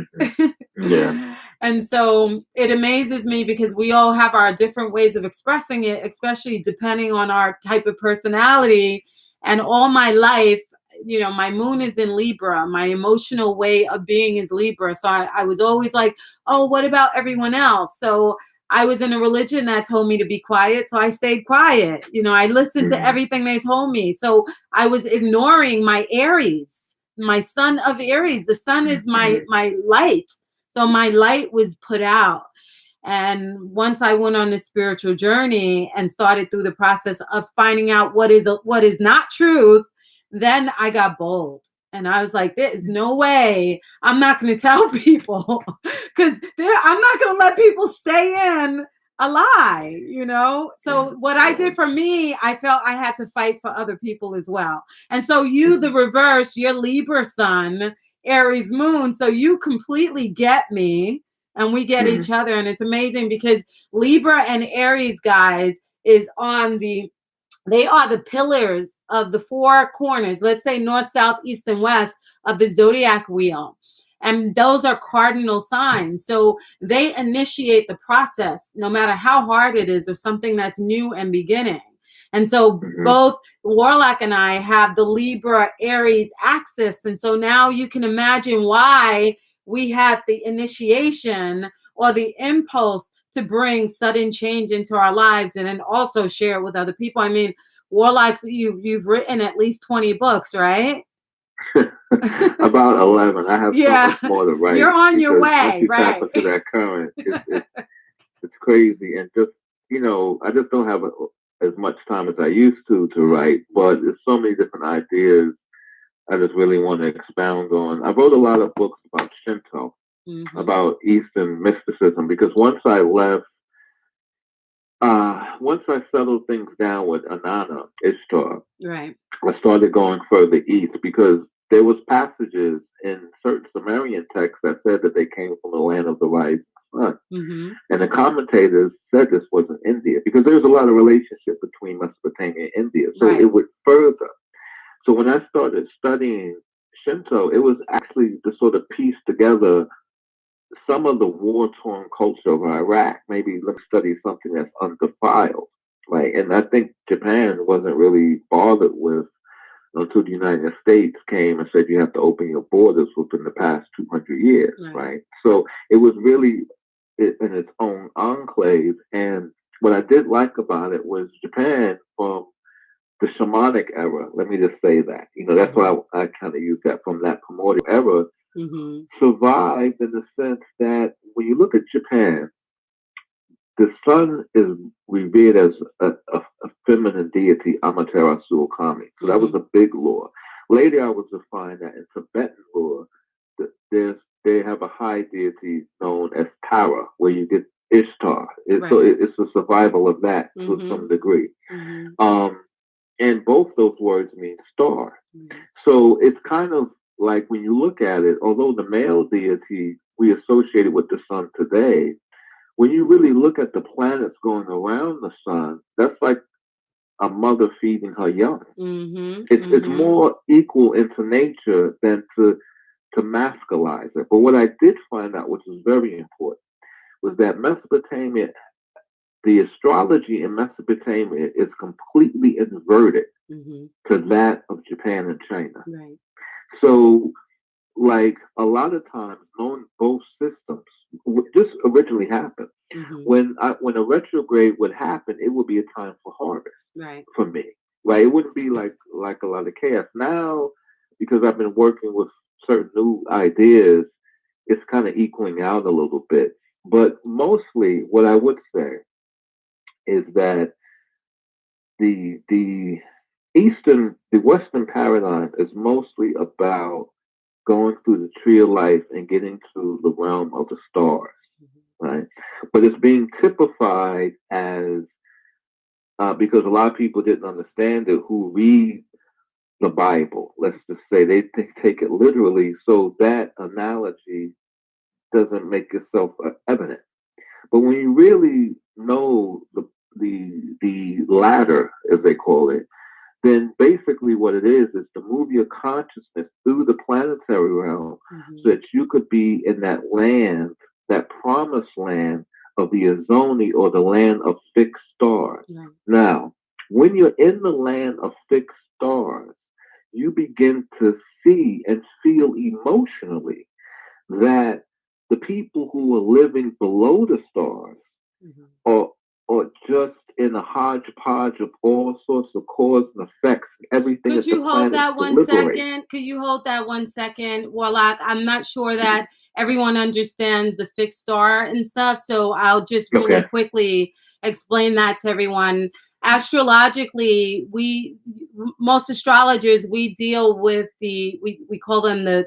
Yeah. And so it amazes me because we all have our different ways of expressing it, especially depending on our type of personality. And all my life, you know, my moon is in Libra. My emotional way of being is Libra. So I was always like, oh, what about everyone else? So I was in a religion that told me to be quiet. So I stayed quiet. You know, I listened to everything they told me. So I was ignoring my Aries, my sun of Aries. The sun is my light. So my light was put out. And once I went on this spiritual journey and started through the process of finding out what is not truth, then I got bold. And I was like, there's no way I'm not going to tell people, because I'm not going to let people stay in a lie, you know? So what I did for me, I felt I had to fight for other people as well. And so you, the reverse, you're Libra sun, Aries moon. So you completely get me and we get each other. And it's amazing because Libra and Aries, guys, is on they are the pillars of the four corners, let's say north, south, east, and west of the zodiac wheel. And those are cardinal signs. So they initiate the process, no matter how hard it is, of something that's new and beginning. And so both Warlock and I have the Libra Aries axis. And so now you can imagine why we had the initiation or the impulse to bring sudden change into our lives and then also share it with other people. I mean, Warlocks, you've written at least 20 books, right? About 11. I have so much more to write. You're on your way, you right? Tap into that current. It's crazy, and just I just don't have as much time as I used to write. But there's so many different ideas I just really want to expound on. I wrote a lot of books about Shinto, about Eastern mysticism, because once I left, once I settled things down with Inanna, Ishtar, right, I started going further east because there was passages in certain Sumerian texts that said that they came from the land of the rising sun. And the commentators said this was in India because there's a lot of relationship between Mesopotamia and India. So it would further. So when I started studying Shinto, it was actually to sort of piece together some of the war-torn culture of Iraq. Maybe let's study something that's undefiled. Like, and I think Japan wasn't really bothered with until the United States came and said you have to open your borders within the past 200 years, right? So it was really in its own enclave. And what I did like about it was Japan from the shamanic era, let me just say that, that's why I kind of use that from that primordial era, survived in the sense that when you look at Japan, the sun is revered as a feminine deity, Amaterasu Kami. So that was a big lore. Later, I was to find that in Tibetan lore, they have a high deity known as Tara, where you get Ishtar. So it's a survival of that to some degree. And both those words mean star. So it's kind of like when you look at it, although the male deity we associated with the sun today, when you really look at the planets going around the sun, that's like a mother feeding her young. It's more equal into nature than to masculize it. But what I did find out, which was very important, was that Mesopotamia, the astrology in Mesopotamia is completely inverted to that of Japan and China. So, like a lot of times, knowing both systems, this originally happened. When a retrograde would happen, it would be a time for harvest for me. Right? It wouldn't be like a lot of chaos. Now, because I've been working with certain new ideas, it's kind of equaling out a little bit. But mostly, what I would say is that the Western paradigm is mostly about going through the tree of life and getting to the realm of the stars, right? But it's being typified as because a lot of people didn't understand it who read the Bible. Let's just say they take it literally, so that analogy doesn't make itself evident. But when you really know the ladder, as they call it, then basically what it is to move your consciousness through the planetary realm so that you could be in that land, that promised land of the Azoni, or the land of fixed stars. Right. Now, when you're in the land of fixed stars, you begin to see and feel emotionally that the people who are living below the stars are just in a hodgepodge of all sorts of cause and effects. Everything. Could you hold that 1 second? Could you hold that 1 second, Warlock? I'm not sure that everyone understands the fixed star and stuff, so I'll just really quickly explain that to everyone. Astrologically, most astrologers, we deal with we call them the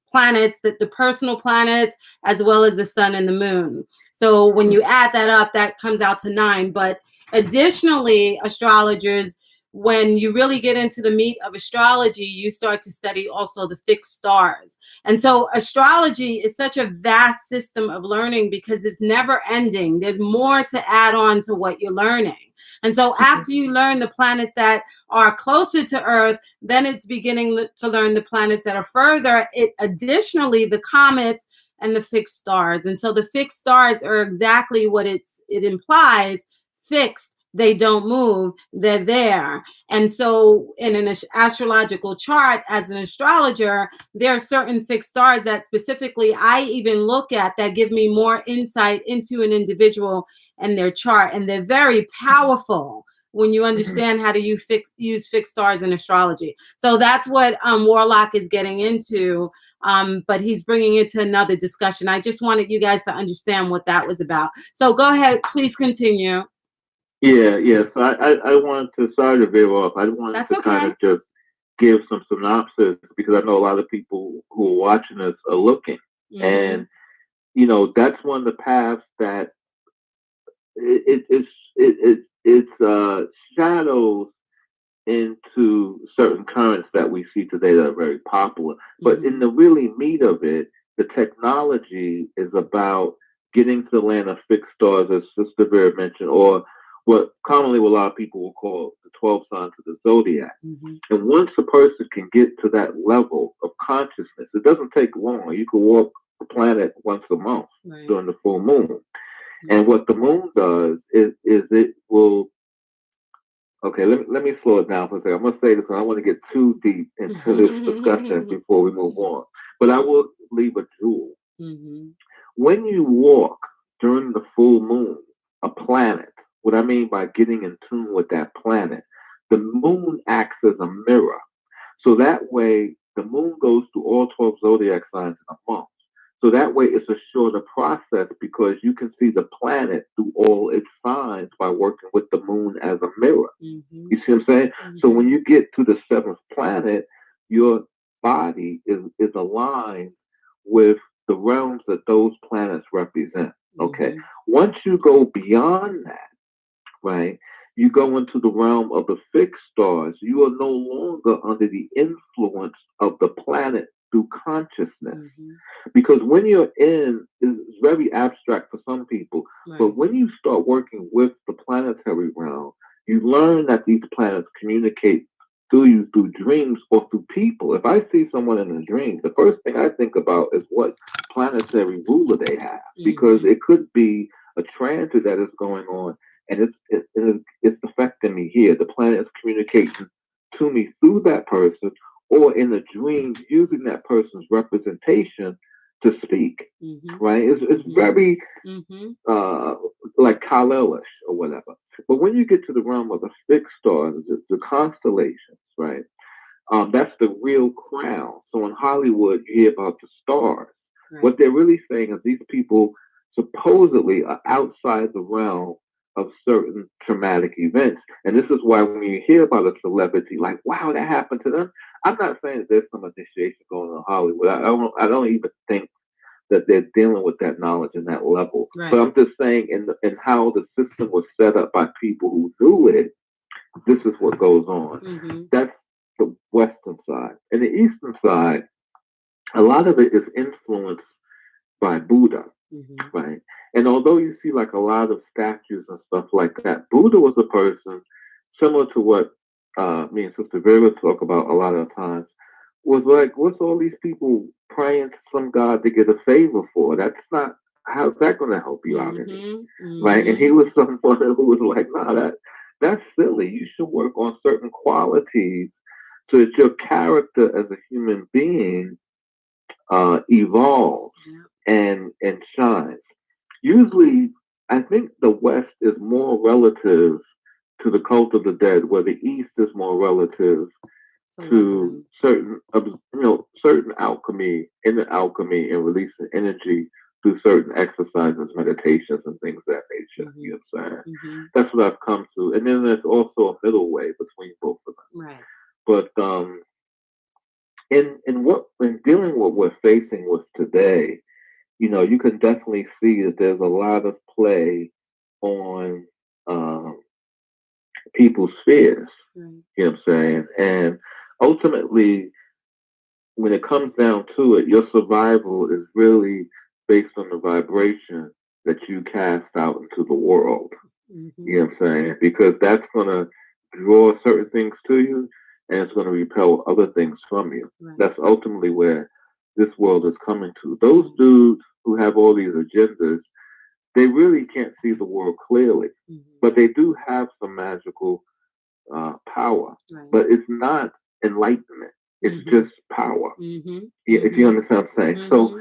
planets, the personal planets, as well as the sun and the moon. So when you add that up, that comes out to 9. But additionally, astrologers, when you really get into the meat of astrology, you start to study also the fixed stars. And so astrology is such a vast system of learning because it's never ending. There's more to add on to what you're learning. And so after you learn the planets that are closer to Earth, then it's beginning to learn the planets that are further. Additionally, the comets and the fixed stars. And so the fixed stars are exactly what it implies, fixed. They don't move, they're there. And so in an astrological chart, as an astrologer, there are certain fixed stars that specifically I even look at that give me more insight into an individual and their chart. And they're very powerful when you understand how to use fixed stars in astrology. So that's what Warlock is getting into, but he's bringing it to another discussion. I just wanted you guys to understand what that was about. So go ahead, please continue. Yeah. So I wanted to, sorry to veer off. I wanted to kind of just give some synopsis because I know a lot of people who are watching us are looking. And, you know, that's one of the paths that it's shadows into certain currents that we see today that are very popular. But in the really meat of it, the technology is about getting to the land of fixed stars, as Sister Vera mentioned, or what commonly a lot of people will call the 12 signs of the zodiac. And once a person can get to that level of consciousness, it doesn't take long. You can walk the planet once a month during the full moon. And what the moon does is it will, okay, let me slow it down for a second. I'm going to say this, and I want to get too deep into this discussion before we move on. But I will leave a jewel. When you walk during the full moon, a planet, what I mean by getting in tune with that planet, the moon acts as a mirror. So that way, the moon goes through all 12 zodiac signs in a month. So that way, it's a shorter process because you can see the planet through all its signs by working with the moon as a mirror. You see what I'm saying? So when you get to the 7th planet, your body is aligned with the realms that those planets represent. Okay. Once you go beyond that, right, you go into the realm of the fixed stars. You are no longer under the influence of the planet through consciousness. Because when you're it's very abstract for some people, but when you start working with the planetary realm, you learn that these planets communicate through you through dreams or through people. If I see someone in a dream, the first thing I think about is what planetary ruler they have, because it could be a transit that is going on, and it's affecting me here. The planet is communicating to me through that person, or in a dream using that person's representation to speak. Right? It's very like Kal-El-ish or whatever. But when you get to the realm of the fixed stars, the constellations, right? That's the real crown. So in Hollywood, you hear about the stars. What they're really saying is these people supposedly are outside the realm of certain traumatic events. And this is why when you hear about a celebrity, like, wow, that happened to them. I'm not saying that there's some initiation going on in Hollywood. I don't even think that they're dealing with that knowledge and that level. Right. But I'm just saying in how the system was set up by people who knew it, this is what goes on. Mm-hmm. That's the Western side. And the Eastern side, a lot of it is influenced by Buddha, Mm-hmm. right? And although you see like a lot of statues and stuff like that, Buddha was a person similar to what me and Sister Vera talk about a lot of times, was like, what's all these people praying to some God to get a favor for? That's not, how's that going to help you out any? Mm-hmm. Right? And he was someone who was like, nah, that's silly. You should work on certain qualities so that your character as a human being evolves and shines. Usually, I think the West is more relative to the cult of the dead, where the East is more relative to certain, certain alchemy, inner alchemy, and releasing energy through certain exercises, meditations, and things of that nature. Mm-hmm. You know what I'm saying? Mm-hmm. That's what I've come to. And then there's also a middle way between both of them. Right. But in dealing with what we're facing with today, you can definitely see that there's a lot of play on people's fears. Right. You know what I'm saying? And ultimately, when it comes down to it, your survival is really based on the vibration that you cast out into the world. Mm-hmm. You know what I'm saying? Because that's going to draw certain things to you, and it's going to repel other things from you. Right. That's ultimately where this world is coming to. Those dudes who have all these agendas, they really can't see the world clearly, but they do have some magical power. Right. But it's not enlightenment. It's just power. If you understand what I'm saying. So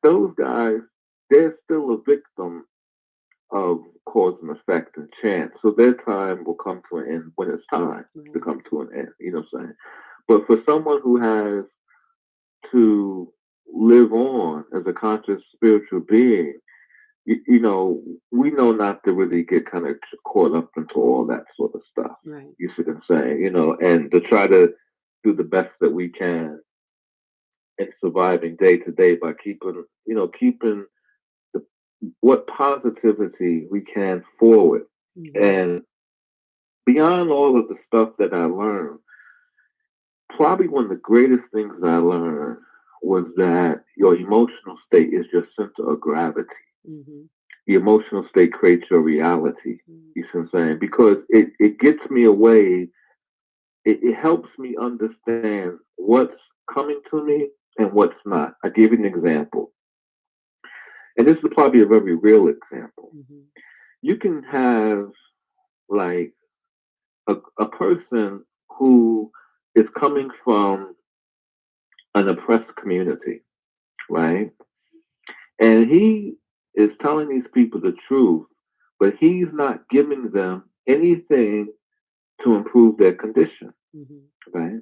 those guys, they're still a victim of cause and effect and chance. So their time will come to an end when it's time to come to an end. You know what I'm saying? But for someone who has to live on as a conscious spiritual being, we know not to really get kind of caught up into all that sort of stuff. Right. You see what I'm saying? And to try to do the best that we can in surviving day to day by keeping what positivity we can forward. And beyond all of the stuff that I learned, probably one of the greatest things that I learned was that your emotional state is your center of gravity. The emotional state creates your reality. You see what I'm saying? Because it gets me away. It helps me understand what's coming to me and what's not. I give you an example. And this is probably a very real example. You can have like a person who is coming from an oppressed community, right? And he is telling these people the truth, but he's not giving them anything to improve their condition, right?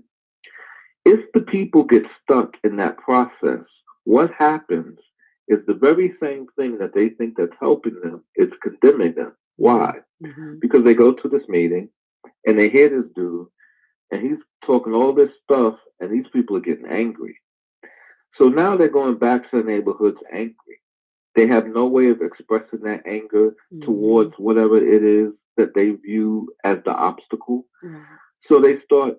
If the people get stuck in that process, what happens is the very same thing that they think that's helping them is condemning them. Why? Because they go to this meeting and they hear this dude and he's talking all this stuff and these people are getting angry. So now they're going back to the neighborhoods angry. They have no way of expressing that anger towards whatever it is that they view as the obstacle. So they start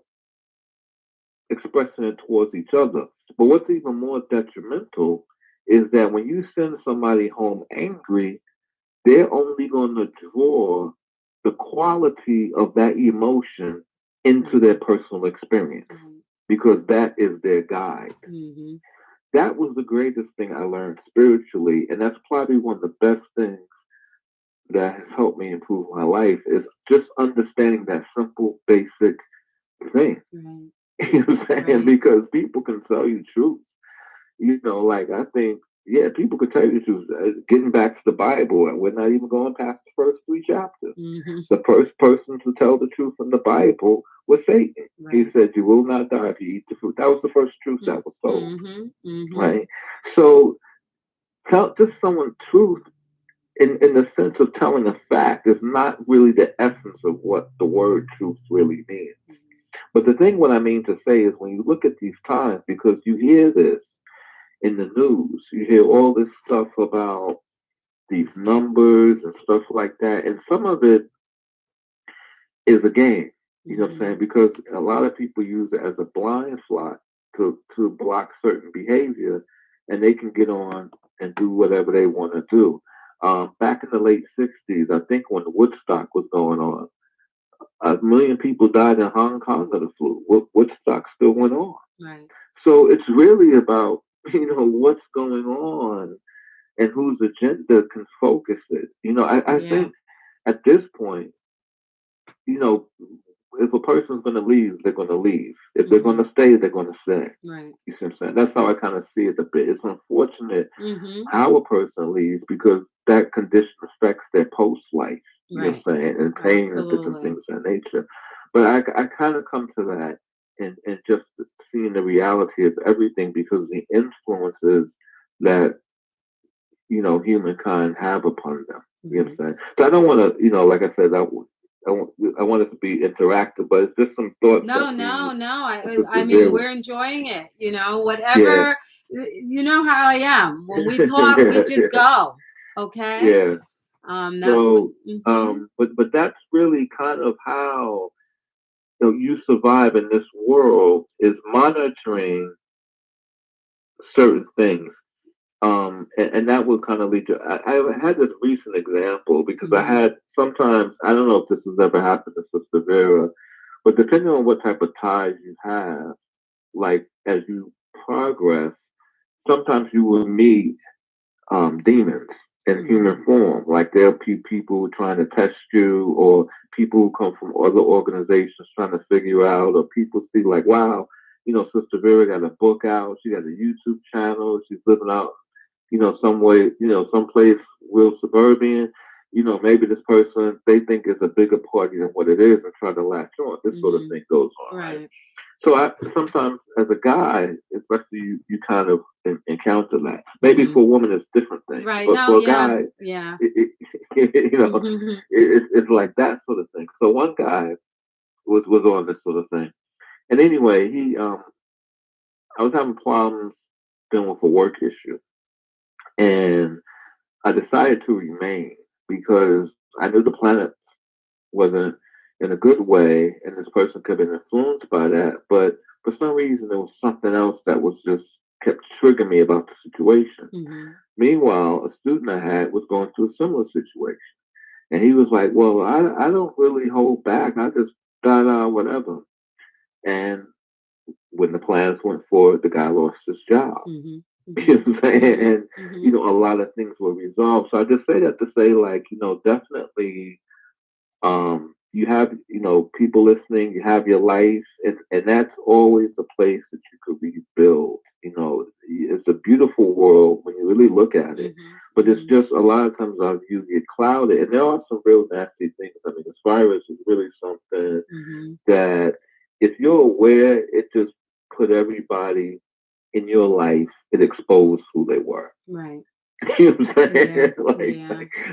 expressing it towards each other. But what's even more detrimental is that when you send somebody home angry, they're only going to draw the quality of that emotion into their personal experience because that is their guide. That was the greatest thing I learned spiritually, and that's probably one of the best things that has helped me improve my life is just understanding that simple, basic thing. You know what I'm saying? Because people can tell you truth. Like I think, people could tell you the truth. Getting back to the Bible, and we're not even going past the first 3 chapters. The first person to tell the truth in the Bible was Satan. He said, "You will not die if you eat the fruit." That was the first truth that was told. Right? So tell just someone truth in the sense of telling a fact is not really the essence of what the word truth really means. But the thing, what I mean to say is when you look at these times, because you hear this in the news, you hear all this stuff about these numbers and stuff like that, and some of it is a game. You know what I'm saying? Because a lot of people use it as a blind spot to block certain behavior, and they can get on and do whatever they want to do. Back in the late '60s, I think when Woodstock was going on, 1 million people died in Hong Kong of the flu. Woodstock still went on. Right. So it's really about what's going on and whose agenda can focus it. I think at this point, if a person's going to leave, they're going to leave. If they're going to stay, they're going to stay. Right. You see what I'm saying? That's how I kind of see it a bit. It's unfortunate how a person leaves because that condition affects their post life. You know what I'm saying? And pain and different things of that nature. But I kind of come to that and just seeing the reality of everything because of the influences that humankind have upon them. You know what I'm saying? So I don't want to, like I said, I want it to be interactive, but it's just some thoughts. No. I mean, we're enjoying it. Whatever. Yeah. You know how I am. When we talk, we just go. Okay. Yeah. That's but that's really kind of how you survive in this world is monitoring certain things. And that would kind of lead to. I had this recent example because I had sometimes I don't know if this has ever happened to Sister Vera, but depending on what type of ties you have, like as you progress, sometimes you will meet demons in human form. Like there'll be people trying to test you, or people who come from other organizations trying to figure out, or people see like, wow, Sister Vera got a book out, she got a YouTube channel, she's living out. Some way, someplace real suburban, maybe this person they think is a bigger party than what it is and try to latch on. This sort of thing goes on. Right. So I sometimes as a guy, especially you kind of encounter that. Maybe for a woman it's different thing. Right. But for a guy, it's like that sort of thing. So one guy was on this sort of thing. And anyway, I was having problems dealing with a work issue. And I decided to remain because I knew the planet wasn't in a good way, and this person could have been influenced by that. But for some reason, there was something else that was just kept triggering me about the situation. Meanwhile, a student I had was going through a similar situation, and he was like, "Well, I don't really hold back. I just whatever." And when the plans went forward, the guy lost his job. You know what I'm saying? And, a lot of things were resolved. So I just say that to say, like, definitely, you have, people listening, you have your life, and that's always the place that you could rebuild. It's a beautiful world when you really look at it, but it's just a lot of times our view get clouded, and there are some real nasty things. I mean, this virus is really something that if you're aware, it just put everybody in your life, it exposed who they were. Right. You know what I'm saying?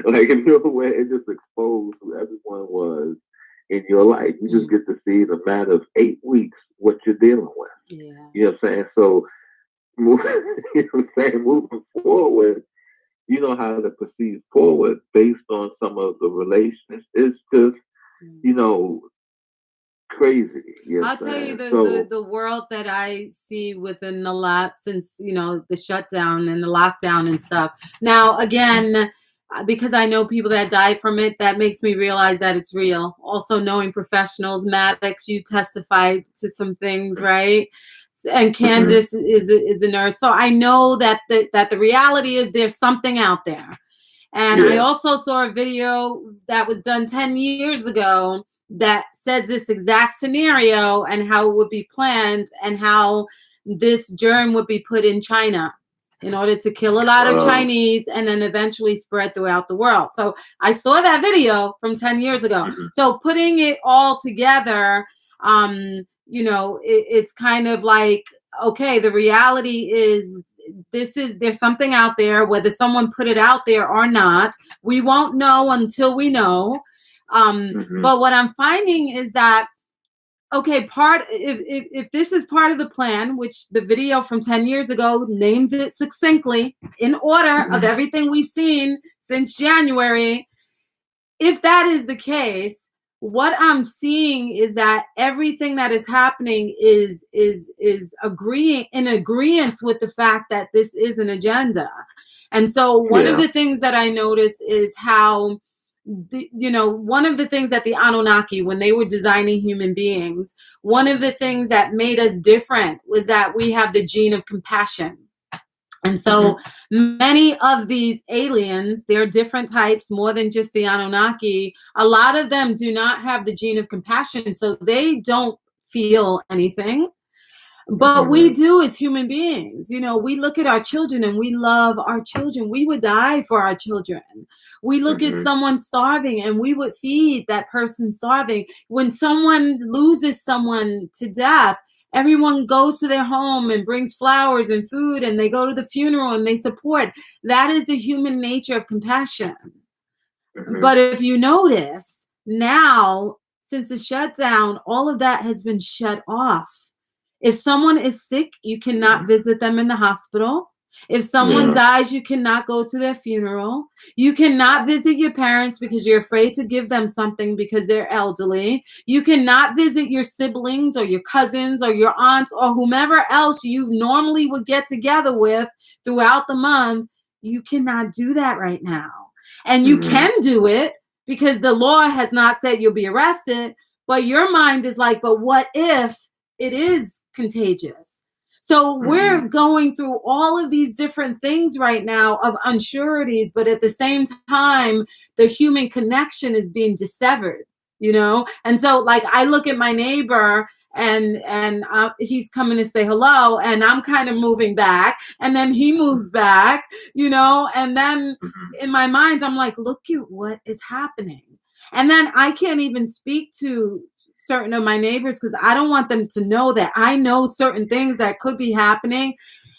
Like if you're aware, it just exposed who everyone was in your life. You just get to see in a matter of 8 weeks what you're dealing with. Yeah. You know what I'm saying? So, moving forward, you know how to proceed forward based on some of the relations. It's just, crazy. I'll tell you the world that I see within the last since the shutdown and the lockdown and stuff. Now again, because I know people that died from it, that makes me realize that it's real. Also knowing professionals, Maddox, you testified to some things, right? And Candace is a nurse, so I know that the reality is there's something out there. And I also saw a video that was done 10 years ago that says this exact scenario and how it would be planned and how this germ would be put in China in order to kill a lot of Chinese and then eventually spread throughout the world. So I saw that video from 10 years ago. So putting it all together, it's kind of like, okay, the reality is there's something out there, whether someone put it out there or not. We won't know until we know. But what I'm finding is that, okay, if this is part of the plan, which the video from 10 years ago names it succinctly in order of everything we've seen since January, if that is the case, what I'm seeing is that everything that is happening is agreeing in agreement with the fact that this is an agenda. And so one of the things that I notice is how, one of the things that the Anunnaki, when they were designing human beings, one of the things that made us different was that we have the gene of compassion. And so many of these aliens, they're different types, more than just the Anunnaki. A lot of them do not have the gene of compassion, so they don't feel anything. But we do as human beings. We look at our children and we love our children. We would die for our children. We look at someone starving and we would feed that person starving. When someone loses someone to death, everyone goes to their home and brings flowers and food, and they go to the funeral and they support. That is the human nature of compassion. But if you notice, now, since the shutdown, all of that has been shut off. If someone is sick, you cannot visit them in the hospital. If someone dies, you cannot go to their funeral. You cannot visit your parents because you're afraid to give them something because they're elderly. You cannot visit your siblings or your cousins or your aunts or whomever else you normally would get together with throughout the month. You cannot do that right now. And you can do it because the law has not said you'll be arrested, but your mind is like, but what if it is contagious? So we're going through all of these different things right now of unsureties, but at the same time, the human connection is being dissevered, And so, like, I look at my neighbor and he's coming to say hello, and I'm kind of moving back, and then he moves back, and then in my mind, I'm like, look at what is happening. And then I can't even speak to certain of my neighbors because I don't want them to know that I know certain things that could be happening.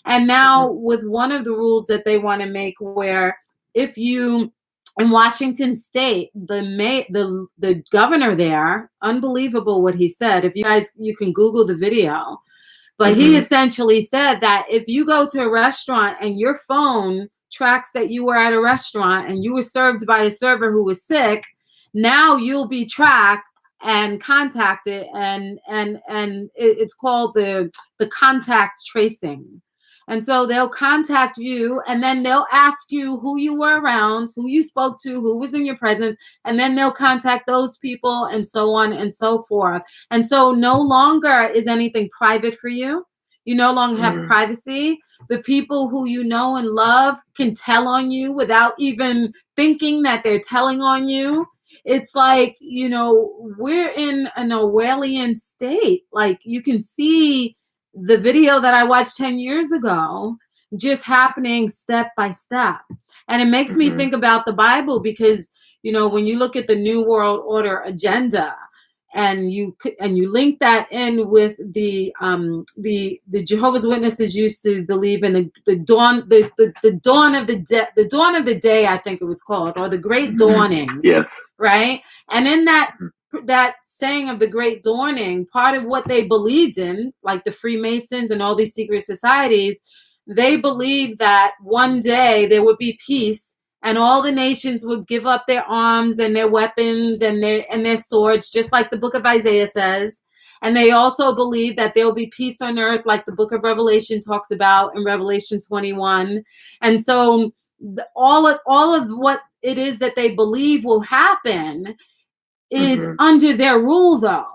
And now with one of the rules that they want to make, where if you, in Washington State, the governor there, unbelievable what he said. If you guys, you can Google the video, but he essentially said that if you go to a restaurant and your phone tracks that you were at a restaurant and you were served by a server who was sick, now you'll be tracked and contacted, and it's called the contact tracing. And so they'll contact you, and then they'll ask you who you were around, who you spoke to, who was in your presence, and then they'll contact those people, and so on and so forth. And so no longer is anything private for you. You no longer have privacy. The people who you know and love can tell on you without even thinking that they're telling on you. It's like, we're in an Orwellian state. Like, you can see the video that I watched 10 years ago just happening step by step. And it makes me think about the Bible because, when you look at the New World Order agenda and you link that in with the Jehovah's Witnesses used to believe in the dawn of the dawn of the day, I think it was called, or the Great Dawning. Yes. Right. And in that saying of the Great Dawning, part of what they believed in, like the Freemasons and all these secret societies, they believed that one day there would be peace and all the nations would give up their arms and their weapons and their swords, just like the book of Isaiah says. And they also believe that there will be peace on earth, like the book of Revelation talks about in Revelation 21. And so all of what it is that they believe will happen is under their rule, though.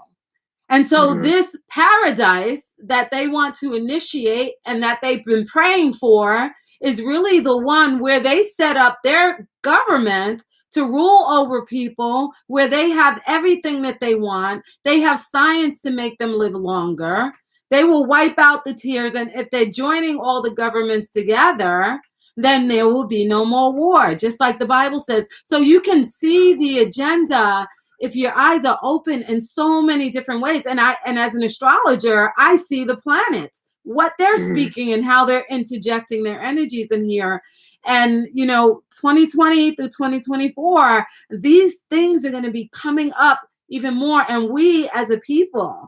And so this paradise that they want to initiate and that they've been praying for is really the one where they set up their government to rule over people, where they have everything that they want. They have science to make them live longer. They will wipe out the tears. And if they're joining all the governments together, then there will be no more war, just like the Bible says. So you can see the agenda if your eyes are open in so many different ways. And as an astrologer, I see the planets what they're speaking and how they're interjecting their energies in here. And, 2020 through 2024, these things are going to be coming up even more. And we as a people,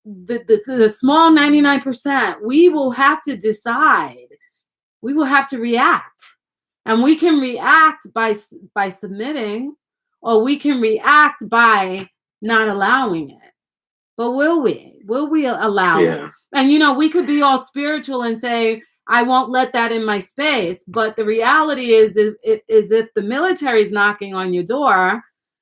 the small 99%, we will have to decide. We will have to react. And we can react by submitting, or we can react by not allowing it. But will we? Will we allow it? And, we could be all spiritual and say, I won't let that in my space. But the reality is if the military is knocking on your door,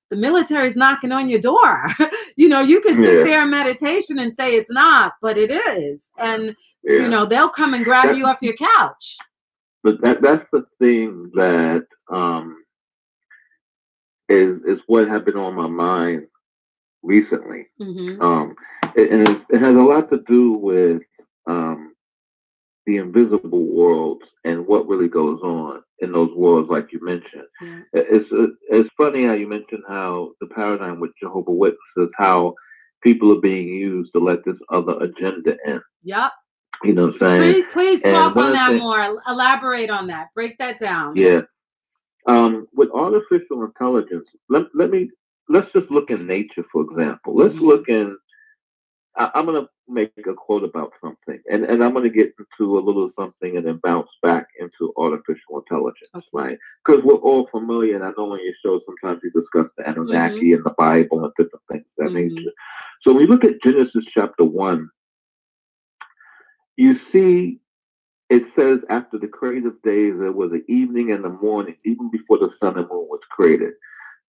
the military is knocking on your door. You can sit there in meditation and say it's not, but it is. And, they'll come and grab you off your couch. But that's the thing that is what had been on my mind recently. And it has a lot to do with the invisible worlds and what really goes on in those worlds, like you mentioned. It's funny how you mentioned how the paradigm with Jehovah's Witnesses, how people are being used to let this other agenda in. Yep. You know what I'm saying? Please talk on that more. Elaborate on that. Break that down. Yeah. With artificial intelligence, let's just look in nature, for example. Let's look in. I'm going to make a quote about something, and I'm going to get into a little something and then bounce back into artificial intelligence, right? Because we're all familiar, and I know on your show sometimes you discuss the Anunnaki and the Bible and different things of that nature. So when you look at Genesis chapter 1, you see it says after the creative days, there was an evening and the morning, even before the sun and moon was created.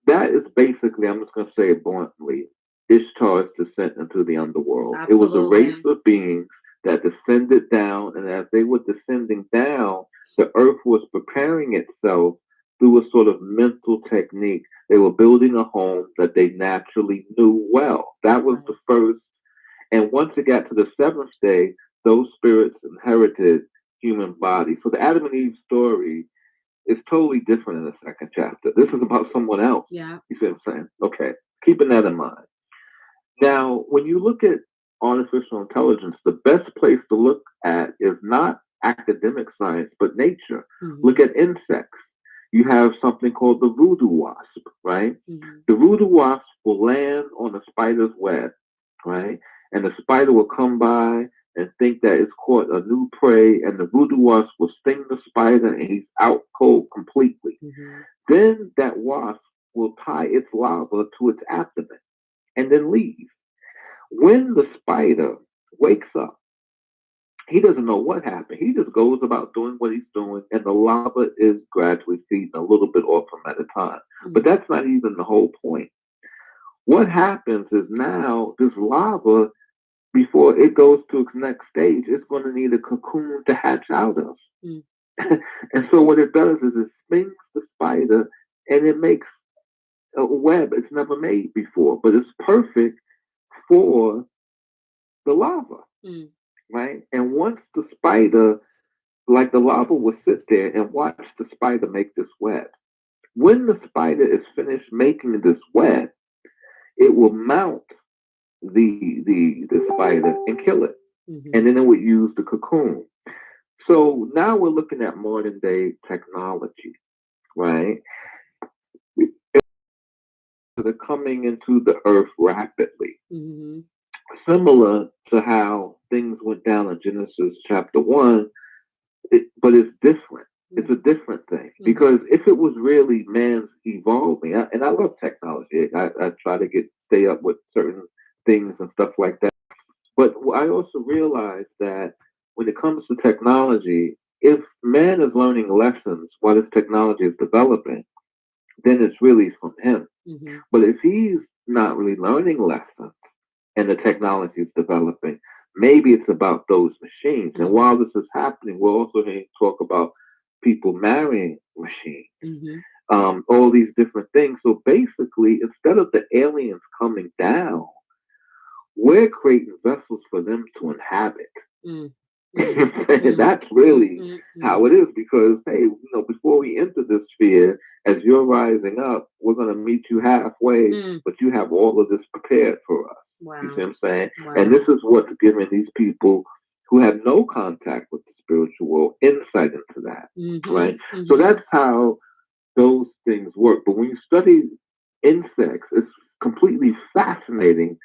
That is basically, I'm just going to say it bluntly, Ishtar's descent into the underworld. Absolutely. It was a race of beings that descended down, and as they were descending down, the earth was preparing itself through a sort of mental technique. They were building a home that they naturally knew well. That was the first. And once it got to the seventh day, those spirits inherited human bodies. So the Adam and Eve story is totally different in the second chapter. This is about someone else. Yeah. You see what I'm saying? Okay. Keeping that in mind. Now, when you look at artificial intelligence, the best place to look at is not academic science, but nature. Look at insects. You have something called the voodoo wasp, right? The voodoo wasp will land on a spider's web, right? And the spider will come by and think that it's caught a new prey, and the voodoo wasp will sting the spider, and he's out cold completely. Then that wasp will tie its larva to its abdomen and then leave. When the spider wakes up, he doesn't know what happened. He just goes about doing what he's doing, and the larva is gradually feeding a little bit off him at a time. But that's not even the whole point. What happens is now this larva, before it goes to its next stage, it's going to need a cocoon to hatch out of. And so what it does is it spins the spider, and it makes a web it's never made before, but it's perfect for the larva, right? And once the spider, like the larva will sit there and watch the spider make this web. When the spider is finished making this web, it will mount the spider and kill it. And then it would use the cocoon. So now we're looking at modern day technology, right? They're coming into the earth rapidly. Similar to how things went down in Genesis chapter 1, but it's different. It's a different thing. Because if it was really man's evolving, and I love technology, I try to stay up with certain things and stuff like that. But I also realize that when it comes to technology, if man is learning lessons while this technology is developing, then it's really from him. But if he's not really learning lessons and the technology is developing, maybe it's about those machines. And while this is happening, we're also going to talk about people marrying machines, all these different things. So basically, instead of the aliens coming down, we're creating vessels for them to inhabit. That's really how it is, because, hey, before we enter this sphere, as you're rising up, we're going to meet you halfway, but you have all of this prepared for us. You see what I'm saying? And this is what's giving these people who have no contact with the spiritual world insight into that, right? So that's how those things work. But when you study insects, it's completely fascinating.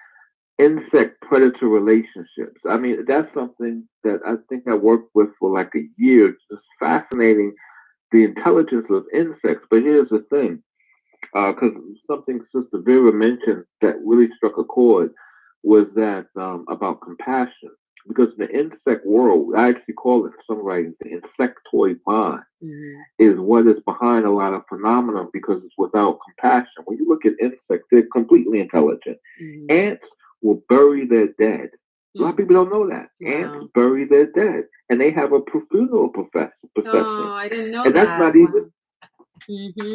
Insect predator relationships. I mean, that's something that I think I worked with for like a year. Just fascinating the intelligence of insects. But here's the thing, because something Sister Vera mentioned that really struck a chord was that about compassion. Because in the insect world, I actually call it in some writings the insectoid mind is what is behind a lot of phenomena because it's without compassion. When you look at insects, they're completely intelligent. Ants will bury their dead. A lot of people don't know that. Ants bury their dead. And they have a funeral procession. Oh, I didn't know and that. That's not even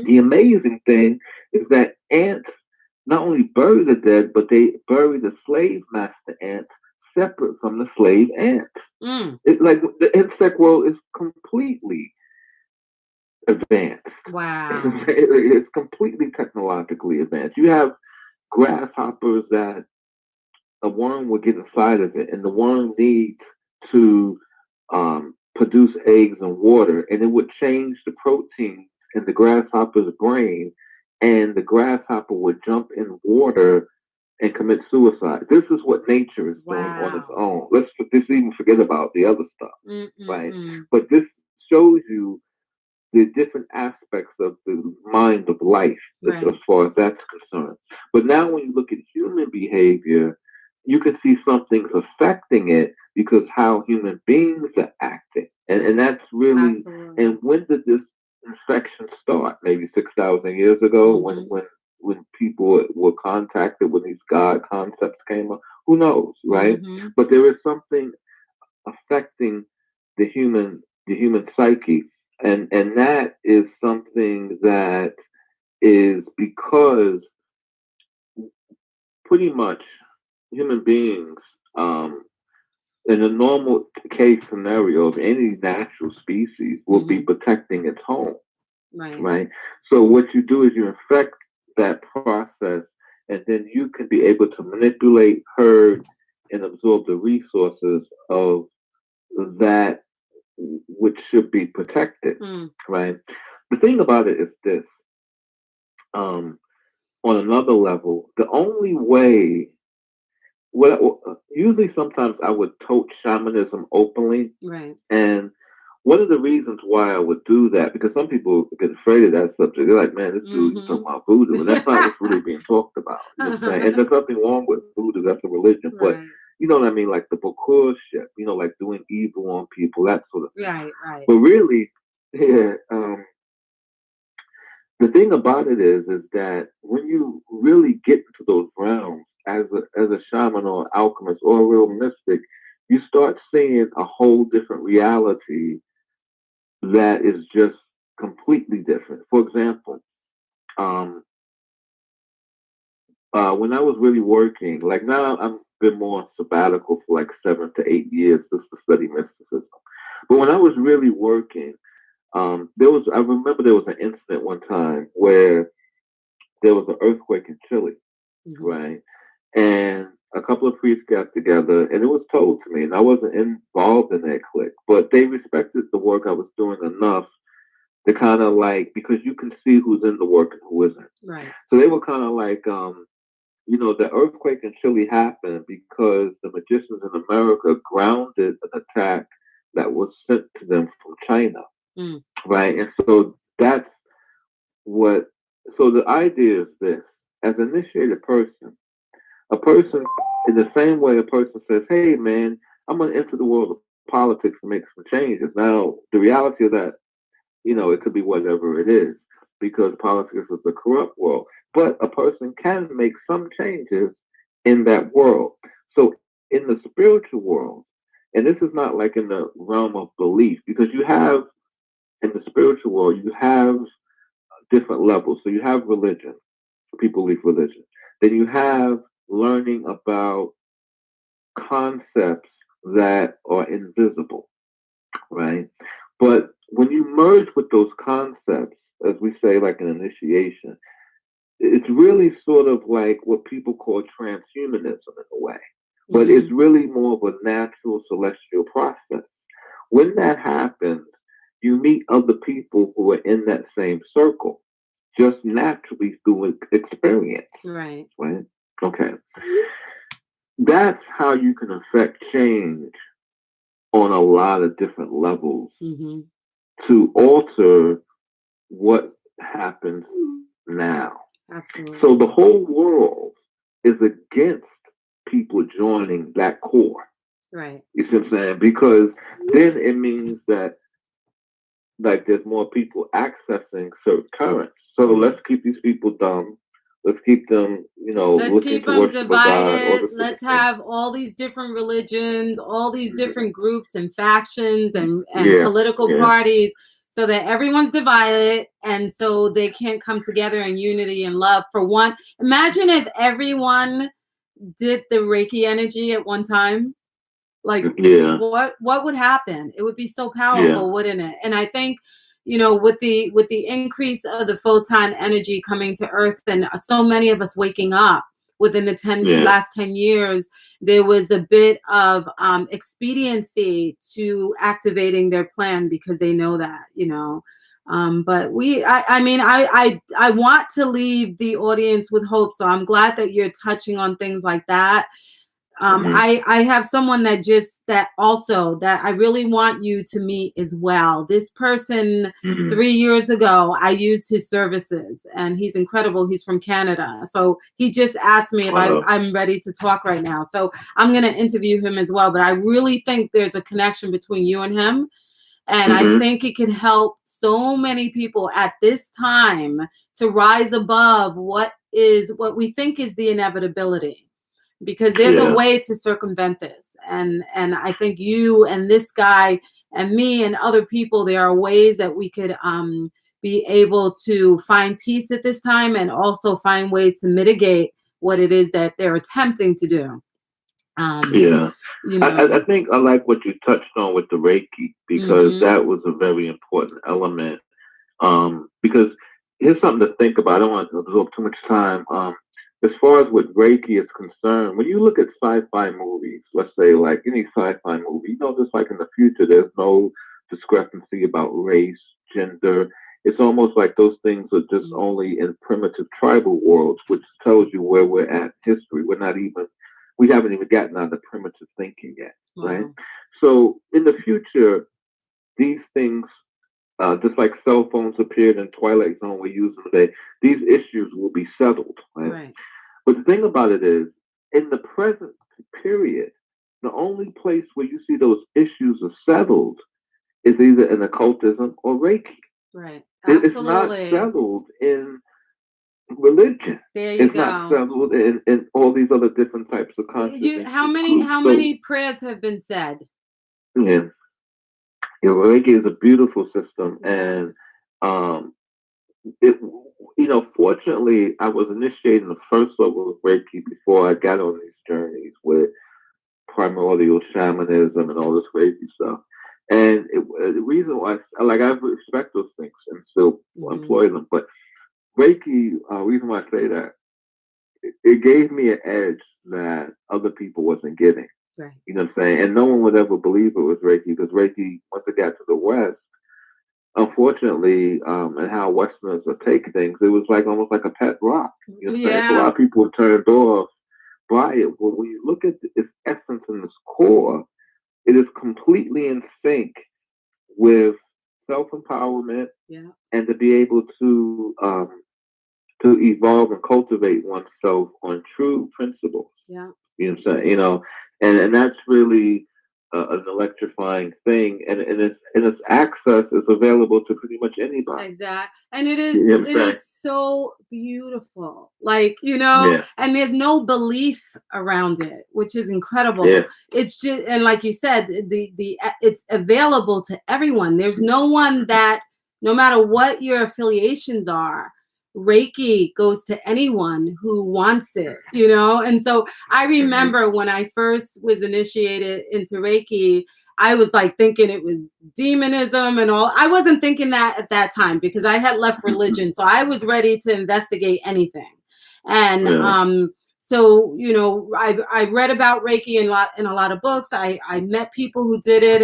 the amazing thing is that ants not only bury the dead, but they bury the slave master ants separate from the slave ants. It's like the insect world is completely advanced. Wow. It's completely technologically advanced. You have grasshoppers that a worm will get inside of it, and the worm needs to produce eggs and water, and it would change the protein in the grasshopper's brain, and the grasshopper would jump in water and commit suicide. This is what nature is doing on its own. Let's even forget about the other stuff, right? But this shows you the different aspects of the mind of life as far as that's concerned. But now when you look at human behavior, you can see something's affecting it because how human beings are acting. And that's really, and when did this infection start? Maybe 6,000 years ago when people were contacted, when these God concepts came up. Who knows, right? But there is something affecting the human psyche. And that is something that is because pretty much human beings, in a normal case scenario of any natural species, will be protecting its home. Right. So what you do is you infect that process, and then you can be able to manipulate, herd, and absorb the resources of that which should be protected. Right. The thing about it is this. On another level, the only way. Usually sometimes I would tote shamanism openly. Right. And one of the reasons why I would do that, because some people get afraid of that subject. They're like, man, this dude is talking about voodoo. And that's not what's really being talked about. You know what I'm saying? And there's nothing wrong with voodoo. That's a religion. But you know what I mean? Like the Bakur shit, like doing evil on people, that sort of thing. Right. But really, the thing about it is that when you really get into those realms as a shaman or alchemist or a real mystic, you start seeing a whole different reality that is just completely different. For example, when I was really working, like now I've been more on sabbatical for like 7 to 8 years just to study mysticism. But when I was really working, I remember there was an incident one time where there was an earthquake in Chile, right? And a couple of priests got together, and it was told to me, and I wasn't involved in that clique, but they respected the work I was doing enough to kind of like, because you can see who's in the work and who isn't. Right. So they were kind of like, the earthquake in Chile happened because the magicians in America grounded an attack that was sent to them from China. Right. And so that's so the idea is this: as an initiated person, in the same way a person says, hey man, I'm going to enter the world of politics and make some changes. Now, the reality of that, it could be whatever it is, because politics is a corrupt world, but a person can make some changes in that world. So in the spiritual world, and this is not like in the realm of belief, because you have, in the spiritual world, you have different levels. So you have religion, people believe religion. Then you have learning about concepts that are invisible, right? But when you merge with those concepts, as we say, like an initiation, it's really sort of like what people call transhumanism in a way, but it's really more of a natural celestial process. When that happens, you meet other people who are in that same circle, just naturally through experience. Right. Right? Okay. That's how you can affect change on a lot of different levels to alter what happens now. Absolutely. So the whole world is against people joining that core. Right. You see what I'm saying? Because then it means that like there's more people accessing certain currents. So let's keep these people dumb. Let's keep them, let's keep them divided. Let's have all these different religions, all these different groups and factions and political parties, so that everyone's divided, and so they can't come together in unity and love. For one, imagine if everyone did the Reiki energy at one time. Like, what would happen? It would be so powerful, wouldn't it? And I think, with the increase of the photon energy coming to Earth, and so many of us waking up within the last 10 years, there was a bit of expediency to activating their plan, because they know that, but I want to leave the audience with hope. So I'm glad that you're touching on things like that. I have someone that I really want you to meet as well. This person, 3 years ago, I used his services, and he's incredible. He's from Canada. So he just asked me if I'm ready to talk right now. So I'm going to interview him as well. But I really think there's a connection between you and him. And I think it could help so many people at this time to rise above what we think is the inevitability. Because there's a way to circumvent this. And I think you and this guy and me and other people, there are ways that we could be able to find peace at this time, and also find ways to mitigate what it is that they're attempting to do. I think I like what you touched on with the Reiki, because that was a very important element. Because here's something to think about. I don't want to absorb too much time. As far as what Reiki is concerned, when you look at sci-fi movies, let's say like any sci-fi movie, just like in the future, there's no discrepancy about race, gender. It's almost like those things are just only in primitive tribal worlds, which tells you where we're at in history. We haven't even gotten out of primitive thinking yet, right? So in the future, these things, just like cell phones appeared in Twilight Zone, we use them today, these issues will be settled, right? But the thing about it is, in the present period, the only place where you see those issues are settled is either in occultism or Reiki. Right. Absolutely. It's not settled in religion. It's not settled in all these other different types of consciousness. How many prayers have been said? Yeah. Reiki is a beautiful system, and fortunately, I was initiating the first level of Reiki before I got on these journeys with primordial shamanism and all this crazy stuff. And the reason why, I respect those things and still employ them, but Reiki, reason why I say that, it gave me an edge that other people wasn't getting. Right. You know what I'm saying? And no one would ever believe it was Reiki, because Reiki, once it got to the West, unfortunately, and how Westerners are taking things, it was almost like a pet rock. You know what I'm saying? So a lot of people were turned off by it. But when you look at its essence and its core, it is completely in sync with self-empowerment, and to be able to evolve and cultivate oneself on true principles. Yeah. You know what I'm saying? And that's really an electrifying thing, and its access is available to pretty much anybody. Exactly, and it is so beautiful, and there's no belief around it, which is incredible. Yeah. It's just, and like you said, it's available to everyone. There's no one that, no matter what your affiliations are, Reiki goes to anyone who wants it, and so I remember when I first was initiated into Reiki, I was thinking it was demonism and all. I wasn't thinking that at that time, because I had left religion, so I was ready to investigate anything. And so, you know, I read about Reiki in a lot of books. I met people who did it,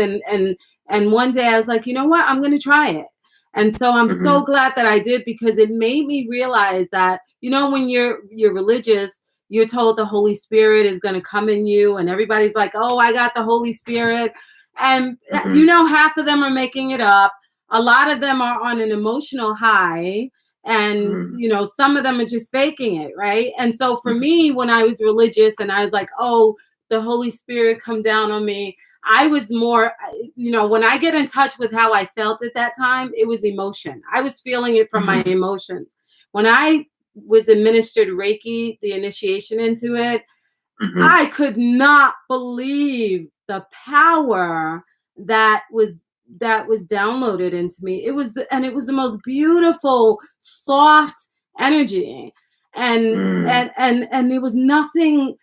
and one day I was like, you know what, I'm going to try it. And so I'm so glad that I did, because it made me realize that, you know, when you're religious, you're told the Holy Spirit is going to come in you, and everybody's like, oh, I got the Holy Spirit. And, you know, half of them are making it up. A lot of them are on an emotional high. And, you know, some of them are just faking it, right? And so for me, when I was religious and I was like, oh, the Holy Spirit come down on me, I was more, you know, when I get in touch with how I felt at that time, it was emotion. I was feeling it from my emotions. When I was administered Reiki, the initiation into it, I could not believe the power that was downloaded into me. It was the most beautiful, soft energy, and there was nothing.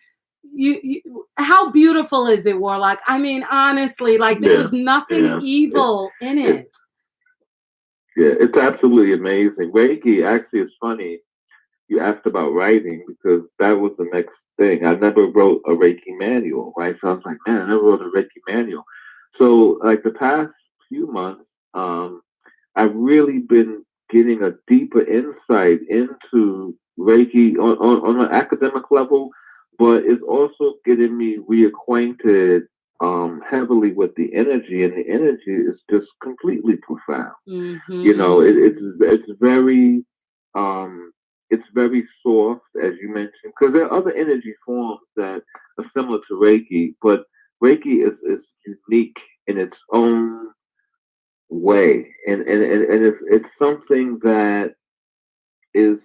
How beautiful is it, Warlock? I mean, honestly, like there was nothing evil in it. Yeah, it's absolutely amazing. Reiki, actually, it's funny you asked about writing, because that was the next thing. I never wrote a Reiki manual, right? So I was like, man, I never wrote a Reiki manual. So like the past few months, I've really been getting a deeper insight into Reiki on an academic level, but it's also getting me reacquainted heavily with the energy, and the energy is just completely profound. You know, it's very it's very soft, as you mentioned, because there are other energy forms that are similar to Reiki, but Reiki is unique in its own way, and it's something that is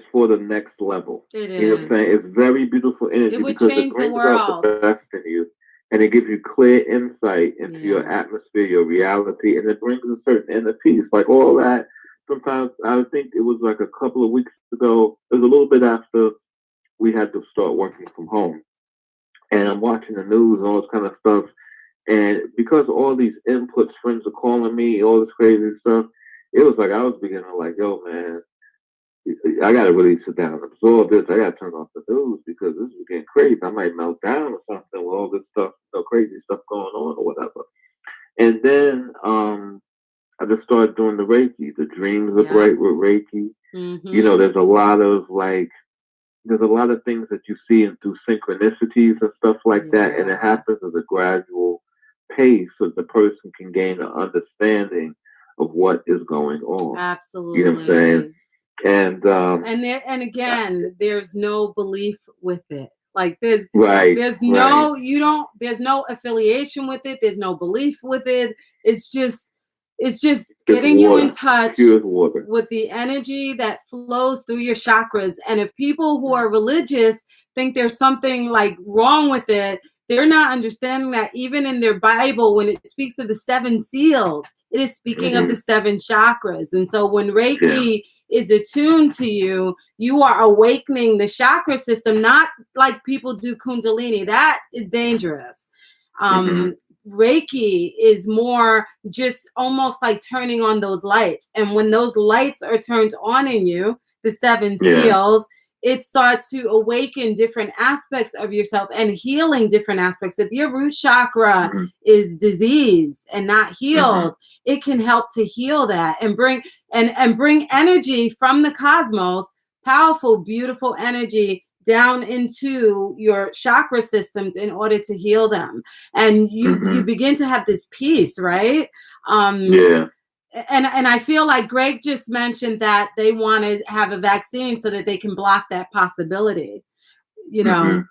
for the next level. It is. You know what I'm saying? It's very beautiful energy, it would because change it brings the out the best in you, and it gives you clear insight into your atmosphere, your reality, and it brings a certain inner peace. Like all that. Sometimes I think it was like a couple of weeks ago. It was a little bit after we had to start working from home, and I'm watching the news and all this kind of stuff. And because all these inputs, friends are calling me, all this crazy stuff, it was like I was beginning to like, yo, man, I got to really sit down and absorb this. I got to turn off the news, because this is getting crazy. I might melt down or something with all this stuff, crazy stuff going on or whatever. And then I just started doing the Reiki. The dreams are bright with Reiki. You know, there's a lot of things that you see through synchronicities and stuff like that, and it happens at a gradual pace, so the person can gain an understanding of what is going on. Absolutely. You know what I'm saying? And again, there's no belief with it. Like there's no affiliation with it. There's no belief with it. It's just getting you in touch with the energy that flows through your chakras. And if people who are religious think there's something like wrong with it, they're not understanding that even in their Bible, when it speaks of the 7 seals, it is speaking of the 7 chakras. And so when Reiki is attuned to you, you are awakening the chakra system, not like people do Kundalini. That is dangerous. Reiki is more just almost like turning on those lights. And when those lights are turned on in you, the 7 seals, it starts to awaken different aspects of yourself and healing different aspects. If your root chakra is diseased and not healed, it can help to heal that and bring energy from the cosmos, powerful, beautiful energy, down into your chakra systems in order to heal them. And you begin to have this peace, right? And I feel like Greg just mentioned that they want to have a vaccine so that they can block that possibility. You know,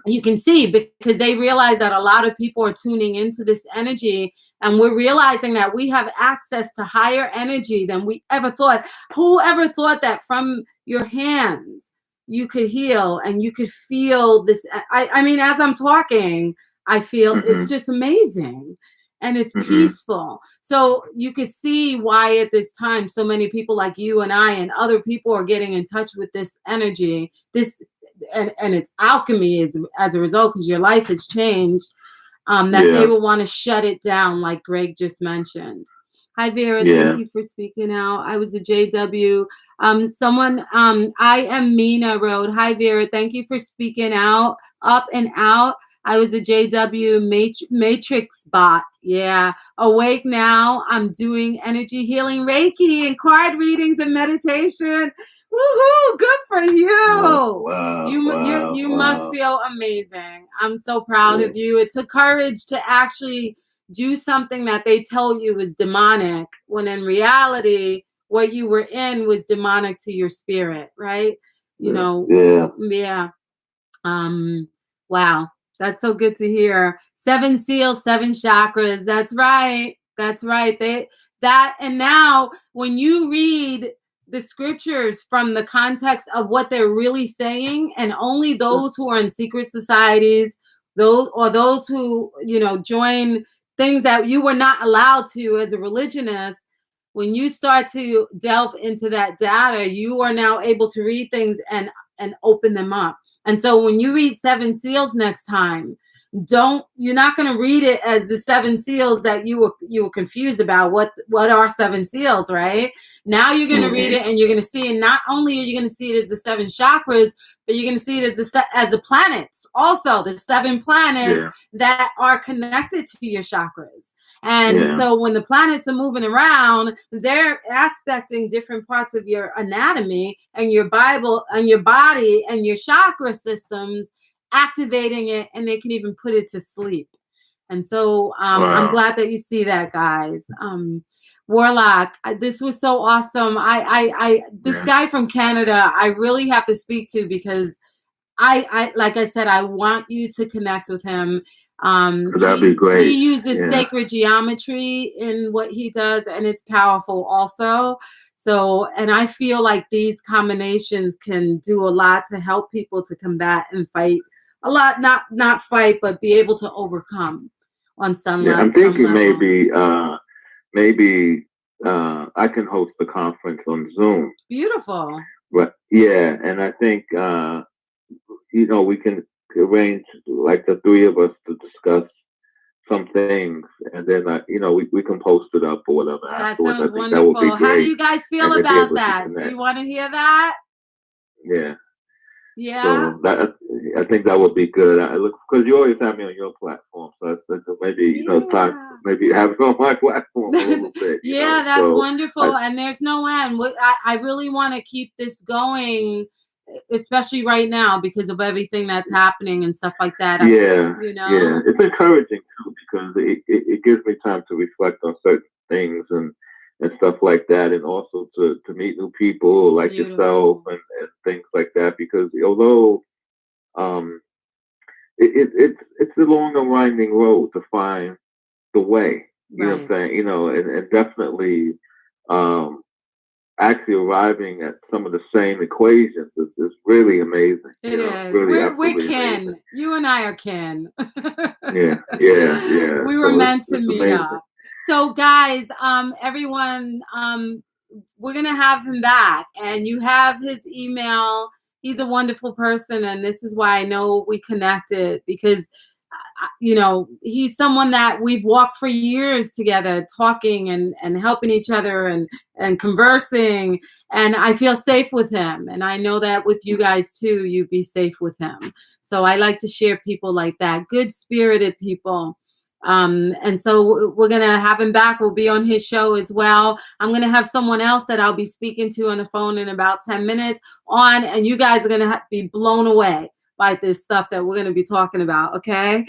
you can see, because they realize that a lot of people are tuning into this energy, and we're realizing that we have access to higher energy than we ever thought. Who ever thought that from your hands you could heal and you could feel this? I mean, as I'm talking, I feel it's just amazing. And it's peaceful. So you could see why at this time so many people like you and I and other people are getting in touch with this energy, and its alchemy is as a result, because your life has changed, that they will want to shut it down, like Greg just mentioned. Hi, Vera. Thank you for speaking out. I was a JW. I am Mina Road. Hi, Vera. Thank you for speaking out, up and out. I was a JW Matrix bot. Yeah. Awake now. I'm doing energy healing, Reiki, and card readings and meditation. Woohoo! Good for you. Wow, You must feel amazing. I'm so proud of you. It took courage to actually do something that they tell you is demonic, when in reality, what you were in was demonic to your spirit, right? You know, yeah. Wow. That's so good to hear. 7 seals, 7 chakras. That's right. That's right. And now when you read the scriptures from the context of what they're really saying, and only those who are in secret societies, those who, join things that you were not allowed to as a religionist, when you start to delve into that data, you are now able to read things and open them up. And so when you read 7 seals next time, you're not going to read it as the 7 seals that you were confused about. What are 7 seals, right? Now you're going to read it and you're going to see it. Not only are you going to see it as the 7 chakras, but you're going to see it as the planets. Also, the 7 planets that are connected to your chakras. And so when the planets are moving around, they're aspecting different parts of your anatomy and your Bible and your body and your chakra systems, activating it, and they can even put it to sleep. And so I'm glad that you see that, guys. Warlock, this was so awesome. This guy from Canada, I really have to speak to, because I like I said, I want you to connect with him. That'd be great. He uses sacred geometry in what he does, and it's powerful also. So, and I feel like these combinations can do a lot to help people to combat and fight a lot, not fight, but be able to overcome on some level. I'm thinking maybe I can host the conference on Zoom. Beautiful. But and I think we can arrange like the 3 of us to discuss some things, and then we can post it up or whatever. That sounds wonderful. That would be great. How do you guys feel about that? Do you want to hear that? Yeah. Yeah. So I think that would be good. Because you always have me on your platform, so maybe time maybe have it on my platform a little bit. That's wonderful, and there's no end. I really want to keep this going, especially right now because of everything that's happening and stuff like that. It's encouraging too, because it gives me time to reflect on certain things and stuff like that, and also to meet new people like yourself and things like that, because although it's a long and winding road to find the way, you know what I'm saying, and definitely actually arriving at some of the same equations is really amazing. It is. Really we're kin. Amazing. You and I are kin. Yeah. We were meant to meet up. So guys, everyone, we're going to have him back, and you have his email. He's a wonderful person, and this is why I know we connected, because he's someone that we've walked for years together, talking and helping each other and conversing, and I feel safe with him, and I know that with you guys too, you'd be safe with him. So I like to share people like that, good-spirited people. And so we're going to have him back. We'll be on his show as well. I'm going to have someone else that I'll be speaking to on the phone in about 10 minutes on, and you guys are going to be blown away by this stuff that we're going to be talking about. Okay.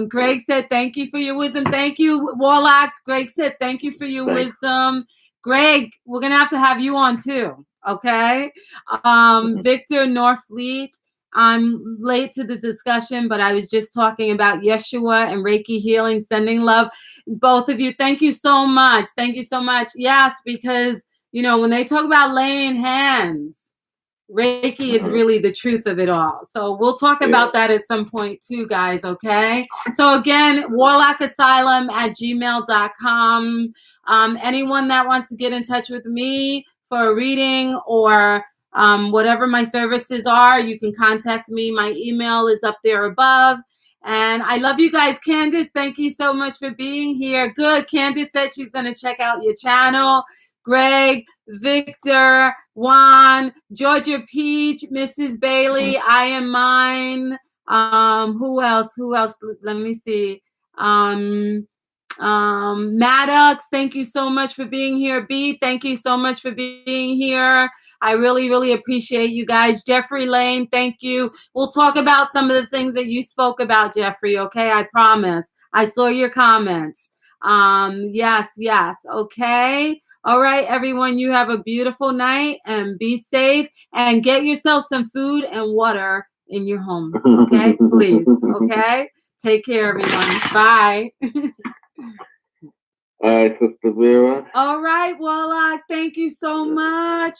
Greg said, thank you for your wisdom. Thank you, Warlock. Greg said, thank you for your wisdom. Greg, we're going to have you on too. Okay. Victor Northfleet, I'm late to the discussion, but I was just talking about Yeshua and Reiki healing, sending love. Both of you, thank you so much. Thank you so much. Yes, because, when they talk about laying hands, Reiki is really the truth of it all. So we'll talk about that at some point too, guys, okay? So again, WarlockAsylum@gmail.com. Anyone that wants to get in touch with me for a reading or whatever my services are, you can contact me. My email is up there above. And I love you guys. Candace, thank you so much for being here. Good. Candace said she's going to check out your channel. Greg, Victor, Juan, Georgia Peach, Mrs. Bailey, I Am Mine. Who else? Let me see. Maddox, thank you so much for being here. B, thank you so much for being here. I really, really appreciate you guys. Jeffrey Lane, thank you. We'll talk about some of the things that you spoke about, Jeffrey, okay? I promise. I saw your comments. Yes. Okay. All right, everyone, you have a beautiful night and be safe and get yourself some food and water in your home. Okay, please. Okay. Take care, everyone. Bye. All right, Sister Vera. All right, Warlock. Thank you so much.